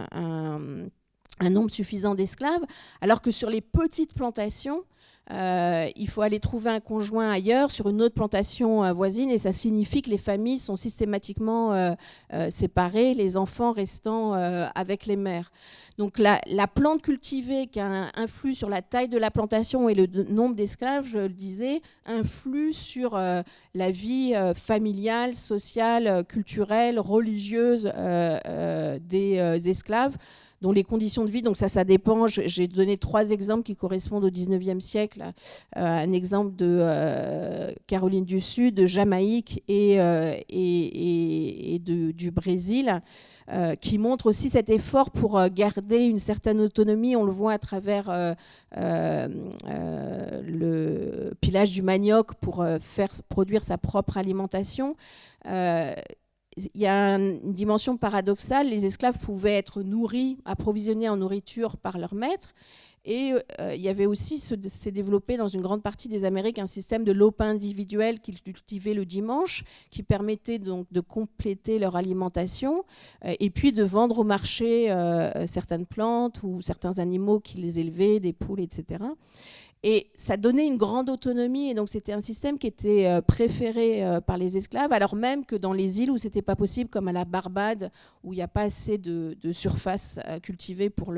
nombre suffisant d'esclaves, alors que sur les petites plantations, il faut aller trouver un conjoint ailleurs, sur une autre plantation voisine, et ça signifie que les familles sont systématiquement séparées, les enfants restant avec les mères. Donc la plante cultivée qui influe sur la taille de la plantation et le nombre d'esclaves, je le disais, influe sur la vie familiale, sociale, culturelle, religieuse des esclaves, dont les conditions de vie, donc ça dépend. J'ai donné 3 exemples qui correspondent au 19e siècle. Un exemple de Caroline du Sud, de Jamaïque et du Brésil, qui montre aussi cet effort pour garder une certaine autonomie. On le voit à travers le pilage du manioc pour faire produire sa propre alimentation. Il y a une dimension paradoxale. Les esclaves pouvaient être nourris, approvisionnés en nourriture par leur maître. Et il y avait aussi, s'est développé dans une grande partie des Amériques, un système de lopin individuel qu'ils cultivaient le dimanche, qui permettait donc de compléter leur alimentation et puis de vendre au marché certaines plantes ou certains animaux qu'ils élevaient, des poules, etc. Et ça donnait une grande autonomie, et donc c'était un système qui était préféré par les esclaves, alors même que dans les îles où c'était pas possible, comme à la Barbade, où il n'y a pas assez de surface cultivée pour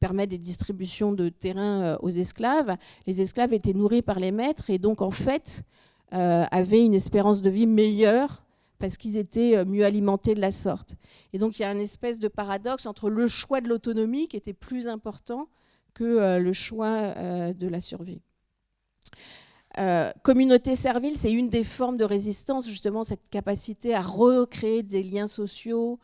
permettre des distributions de terrain aux esclaves, les esclaves étaient nourris par les maîtres, et donc en fait avaient une espérance de vie meilleure parce qu'ils étaient mieux alimentés de la sorte. Et donc il y a une espèce de paradoxe entre le choix de l'autonomie, qui était plus important, que le choix de la survie. Communauté servile, c'est une des formes de résistance, justement, cette capacité à recréer des liens sociaux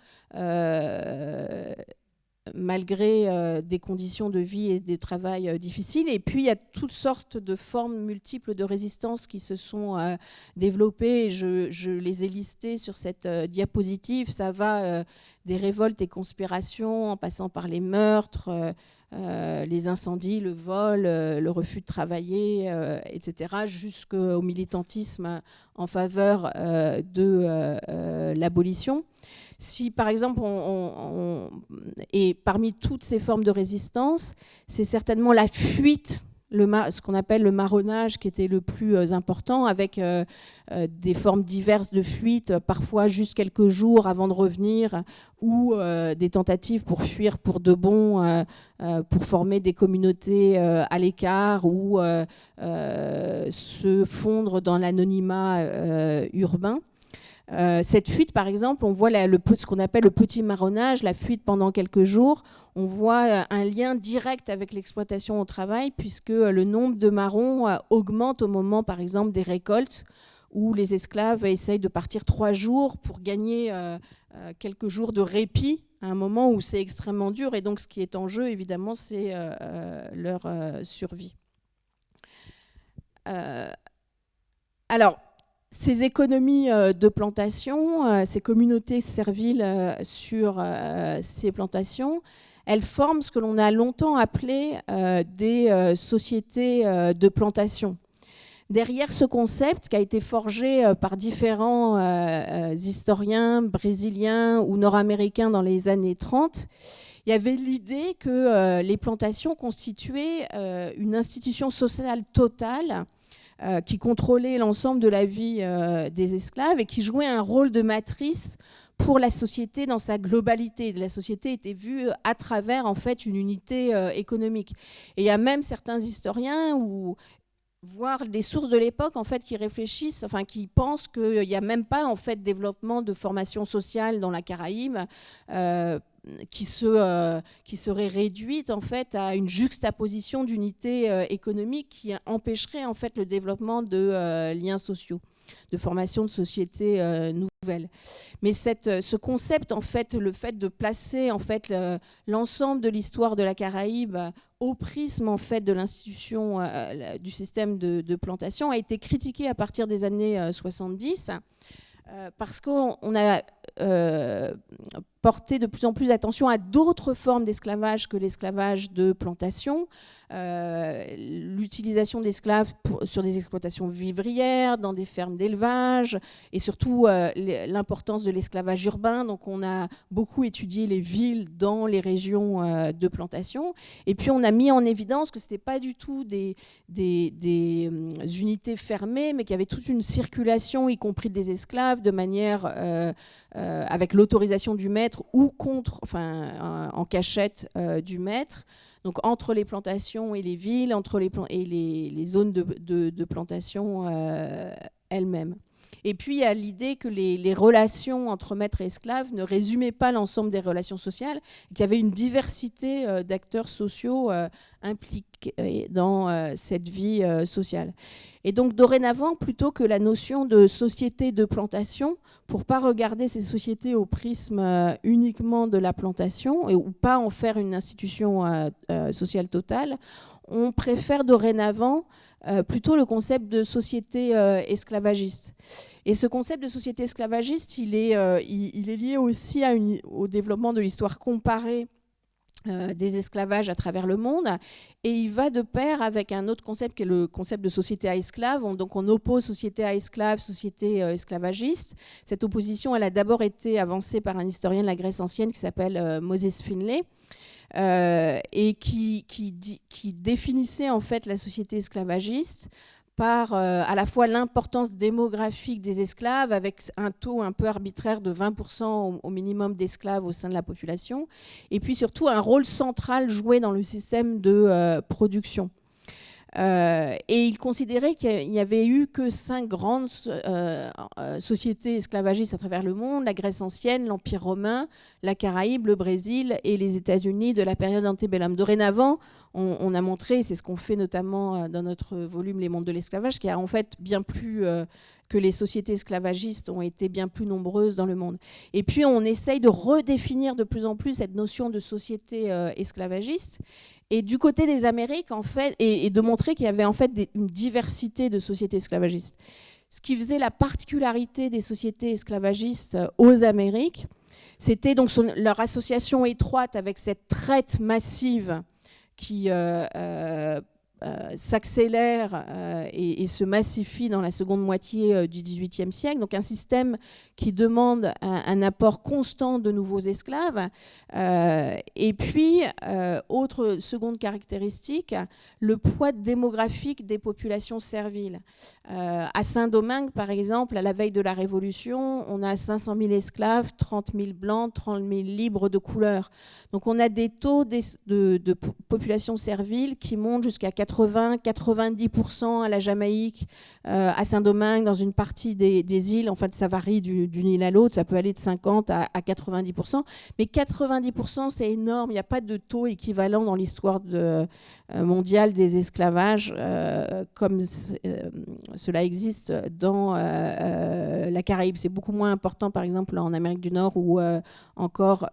malgré des conditions de vie et de travail difficiles. Et puis, il y a toutes sortes de formes multiples de résistance qui se sont développées. Je les ai listées sur cette diapositive. Ça va des révoltes et conspirations, en passant par les meurtres, les incendies, le vol, le refus de travailler, etc., jusqu'au militantisme en faveur de l'abolition. Si, par exemple, et parmi toutes ces formes de résistance, c'est certainement la fuite, ce qu'on appelle le marronnage, qui était le plus important, avec des formes diverses de fuite, parfois juste quelques jours avant de revenir, ou des tentatives pour fuir pour de bon, pour former des communautés à l'écart, ou se fondre dans l'anonymat urbain. Cette fuite, par exemple, on voit ce qu'on appelle le petit marronnage, la fuite pendant quelques jours. On voit un lien direct avec l'exploitation au travail, puisque le nombre de marrons augmente au moment, par exemple, des récoltes, où les esclaves essayent de partir 3 jours pour gagner quelques jours de répit, à un moment où c'est extrêmement dur. Et donc, ce qui est en jeu, évidemment, c'est leur survie. Alors, ces économies de plantation, ces communautés serviles sur ces plantations, elles forment ce que l'on a longtemps appelé des sociétés de plantation. Derrière ce concept, qui a été forgé par différents historiens brésiliens ou nord-américains dans les années 30, il y avait l'idée que les plantations constituaient une institution sociale totale qui contrôlait l'ensemble de la vie des esclaves et qui jouait un rôle de matrice pour la société dans sa globalité. La société était vue à travers en fait une unité économique. Et il y a même certains historiens voire des sources de l'époque en fait qui réfléchissent, enfin qui pensent qu'il n'y a même pas en fait développement de formation sociale dans la Caraïbe qui serait réduite en fait à une juxtaposition d'unités économiques qui empêcherait en fait le développement de liens sociaux, de formation de sociétés nouvelles. Mais ce concept en fait, le fait de placer en fait l'ensemble de l'histoire de la Caraïbe au prisme en fait de l'institution du système de plantation a été critiqué à partir des années 70 parce qu'on a porté de plus en plus attention à d'autres formes d'esclavage que l'esclavage de plantation, l'utilisation d'esclaves sur des exploitations vivrières, dans des fermes d'élevage, et surtout l'importance de l'esclavage urbain. Donc on a beaucoup étudié les villes dans les régions de plantation, et puis on a mis en évidence que ce n'était pas du tout des unités fermées, mais qu'il y avait toute une circulation, y compris des esclaves, de manière avec l'autorisation du maître ou en cachette du maître, donc entre les plantations et les villes, entre les zones de plantation elles-mêmes. Et puis il y a l'idée que les relations entre maître et esclave ne résumaient pas l'ensemble des relations sociales, qu'il y avait une diversité d'acteurs sociaux impliqués dans cette vie sociale. Et donc dorénavant, plutôt que la notion de société de plantation, pour ne pas regarder ces sociétés au prisme uniquement de la plantation, ou pas en faire une institution sociale totale, on préfère dorénavant plutôt le concept de société esclavagiste. Et ce concept de société esclavagiste, il est lié aussi au développement de l'histoire comparée des esclavages à travers le monde, et il va de pair avec un autre concept qui est le concept de société à esclaves. Donc on oppose société à esclaves, société esclavagiste. Cette opposition, elle a d'abord été avancée par un historien de la Grèce ancienne qui s'appelle Moses Finlay, et qui définissait en fait la société esclavagiste par à la fois l'importance démographique des esclaves, avec un taux un peu arbitraire de 20% au minimum d'esclaves au sein de la population, et puis surtout un rôle central joué dans le système de production. Et il considérait qu'il n'y avait eu que 5 grandes sociétés esclavagistes à travers le monde: la Grèce ancienne, l'Empire romain, la Caraïbe, le Brésil et les États-Unis de la période antébellum. Dorénavant, on a montré, c'est ce qu'on fait notamment dans notre volume Les mondes de l'esclavage, qu'il y a en fait bien plus que les sociétés esclavagistes ont été bien plus nombreuses dans le monde. Et puis on essaye de redéfinir de plus en plus cette notion de société esclavagiste. Et du côté des Amériques, en fait, et de montrer qu'il y avait en fait une diversité de sociétés esclavagistes. Ce qui faisait la particularité des sociétés esclavagistes aux Amériques, c'était donc leur association étroite avec cette traite massive qui s'accélère et se massifie dans la seconde moitié du XVIIIe siècle. Donc un système qui demande un apport constant de nouveaux esclaves. Et puis, autre seconde caractéristique, le poids démographique des populations serviles. À Saint-Domingue, par exemple, à la veille de la Révolution, on a 500 000 esclaves, 30 000 blancs, 30 000 libres de couleur. Donc on a des taux de population servile qui montent jusqu'à 80-90% à la Jamaïque, à Saint-Domingue, dans une partie des îles. En fait, ça varie d'une île à l'autre, ça peut aller de 50 à 90%. Mais 90%, c'est énorme. Il n'y a pas de taux équivalent dans l'histoire mondiale des esclavages comme cela existe dans la Caraïbe. C'est beaucoup moins important, par exemple, en Amérique du Nord ou encore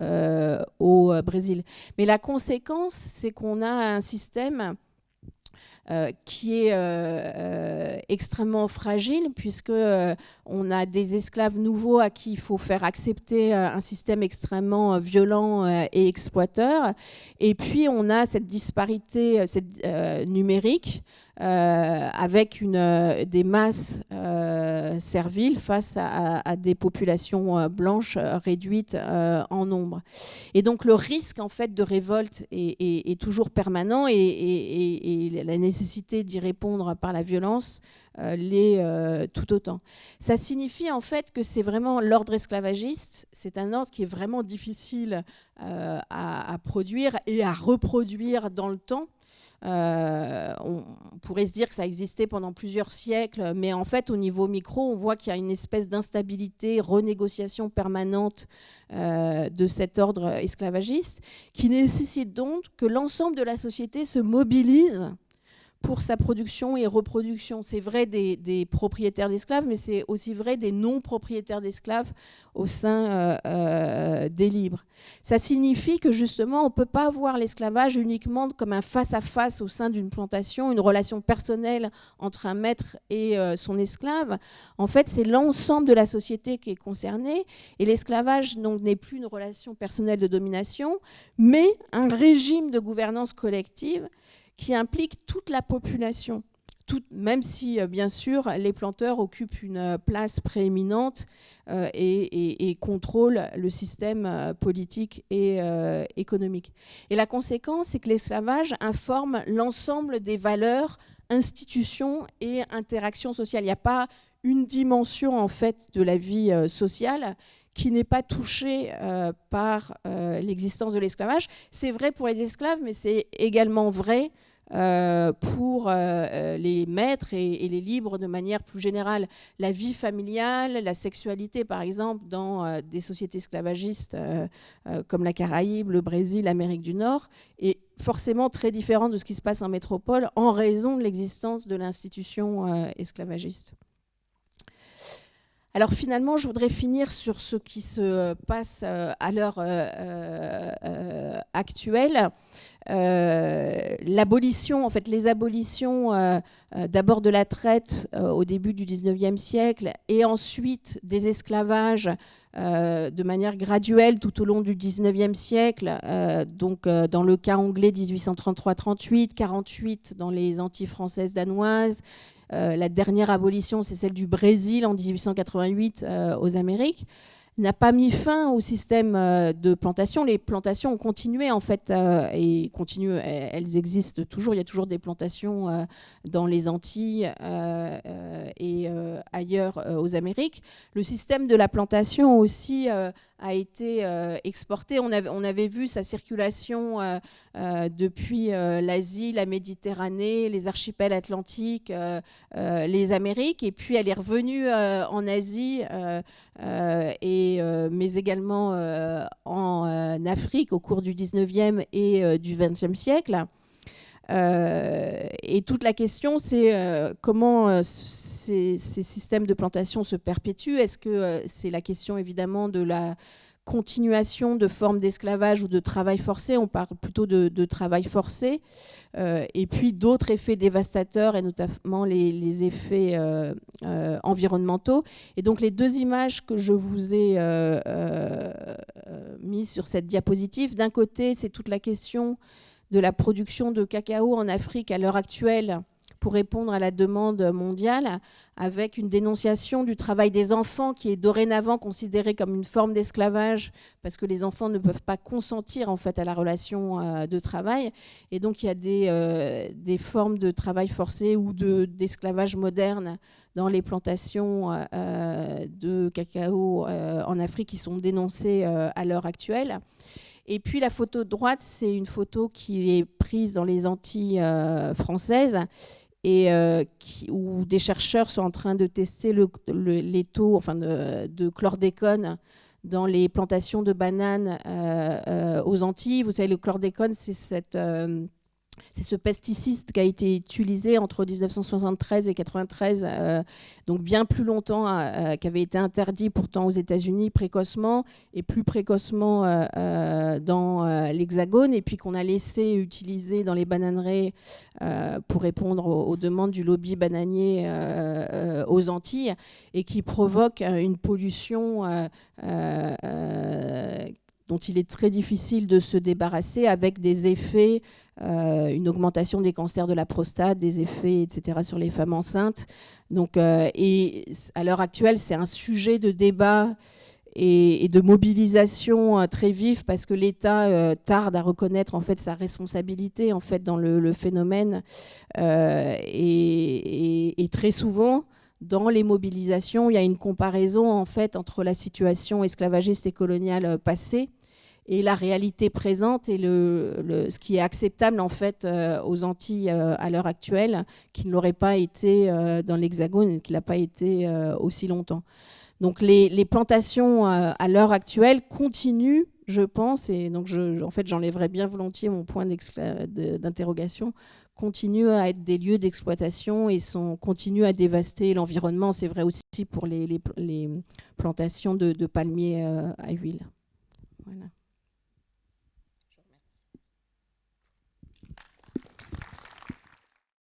au Brésil. Mais la conséquence, c'est qu'on a un système qui est extrêmement fragile, puisque on a des esclaves nouveaux à qui il faut faire accepter un système extrêmement violent et exploiteur. Et puis on a cette disparité numérique avec des masses serviles face à des populations blanches réduites en nombre. Et donc le risque en fait de révolte est toujours permanent et la nécessité d'y répondre par la violence l'est tout autant. Ça signifie en fait que c'est vraiment l'ordre esclavagiste, c'est un ordre qui est vraiment difficile à produire et à reproduire dans le temps. On pourrait se dire que ça existait pendant plusieurs siècles, mais en fait, au niveau micro, on voit qu'il y a une espèce d'instabilité, renégociation permanente de cet ordre esclavagiste, qui nécessite donc que l'ensemble de la société se mobilise pour sa production et reproduction. C'est vrai des propriétaires d'esclaves, mais c'est aussi vrai des non-propriétaires d'esclaves au sein des libres. Ça signifie que justement, on ne peut pas voir l'esclavage uniquement comme un face-à-face au sein d'une plantation, une relation personnelle entre un maître et son esclave. En fait, c'est l'ensemble de la société qui est concernée, et l'esclavage n'est plus une relation personnelle de domination, mais un régime de gouvernance collective qui implique toute la population, même si, bien sûr, les planteurs occupent une place prééminente et contrôlent le système politique et économique. Et la conséquence, c'est que l'esclavage informe l'ensemble des valeurs, institutions et interactions sociales. Il n'y a pas une dimension, en fait, de la vie sociale qui n'est pas touchée par l'existence de l'esclavage. C'est vrai pour les esclaves, mais c'est également vrai pour les maîtres et les libres de manière plus générale. La vie familiale, la sexualité, par exemple, dans des sociétés esclavagistes comme la Caraïbe, le Brésil, l'Amérique du Nord, est forcément très différente de ce qui se passe en métropole en raison de l'existence de l'institution esclavagiste. Alors finalement, je voudrais finir sur ce qui se passe à l'heure actuelle. L'abolition, en fait, les abolitions d'abord de la traite au début du 19e siècle et ensuite des esclavages de manière graduelle tout au long du 19e siècle, donc dans le cas anglais 1833-38, 48 dans les Antilles françaises danoises. La dernière abolition, c'est celle du Brésil en 1888 aux Amériques, n'a pas mis fin au système de plantation. Les plantations ont continué en fait et continuent, elles existent toujours. Il y a toujours des plantations dans les Antilles et ailleurs aux Amériques. Le système de la plantation aussi a été exporté. On avait vu sa circulation depuis l'Asie, la Méditerranée, les archipels atlantiques, les Amériques, et puis elle est revenue en Asie, mais également en Afrique au cours du 19e et du 20e siècle. Et toute la question, c'est comment ces systèmes de plantation se perpétuent. Est-ce que c'est la question évidemment de la continuation de formes d'esclavage ou de travail forcé? On parle plutôt de travail forcé. Et puis d'autres effets dévastateurs, et notamment les effets environnementaux. Et donc les deux images que je vous ai mises sur cette diapositive, d'un côté, c'est toute la question de la production de cacao en Afrique à l'heure actuelle pour répondre à la demande mondiale, avec une dénonciation du travail des enfants qui est dorénavant considéré comme une forme d'esclavage parce que les enfants ne peuvent pas consentir en fait à la relation de travail. Et donc il y a des formes de travail forcé ou d'esclavage moderne dans les plantations de cacao en Afrique qui sont dénoncées à l'heure actuelle. Et puis la photo de droite, c'est une photo qui est prise dans les Antilles françaises et où des chercheurs sont en train de tester les taux de chlordécone dans les plantations de bananes aux Antilles. Vous savez, le chlordécone, c'est ce pesticide qui a été utilisé entre 1973 et 1993, donc bien plus longtemps, qui avait été interdit pourtant aux États-Unis précocement et plus précocement dans l'Hexagone, et puis qu'on a laissé utiliser dans les bananeraies pour répondre aux demandes du lobby bananier aux Antilles, et qui provoque une pollution dont il est très difficile de se débarrasser, avec des effets, une augmentation des cancers de la prostate, des effets, etc., sur les femmes enceintes. Donc, et à l'heure actuelle, c'est un sujet de débat et de mobilisation très vif, parce que l'État tarde à reconnaître en fait sa responsabilité en fait dans le phénomène, et très souvent dans les mobilisations il y a une comparaison en fait entre la situation esclavagiste et coloniale passée et la réalité présente et ce qui est acceptable en fait aux Antilles à l'heure actuelle, qui ne l'aurait pas été dans l'Hexagone et qui ne l'a pas été aussi longtemps. Donc les plantations à l'heure actuelle continuent, je pense, et donc en fait j'enlèverais bien volontiers mon point d'interrogation, continuent à être des lieux d'exploitation et continuent à dévaster l'environnement. C'est vrai aussi pour les plantations de palmiers à huile. Voilà.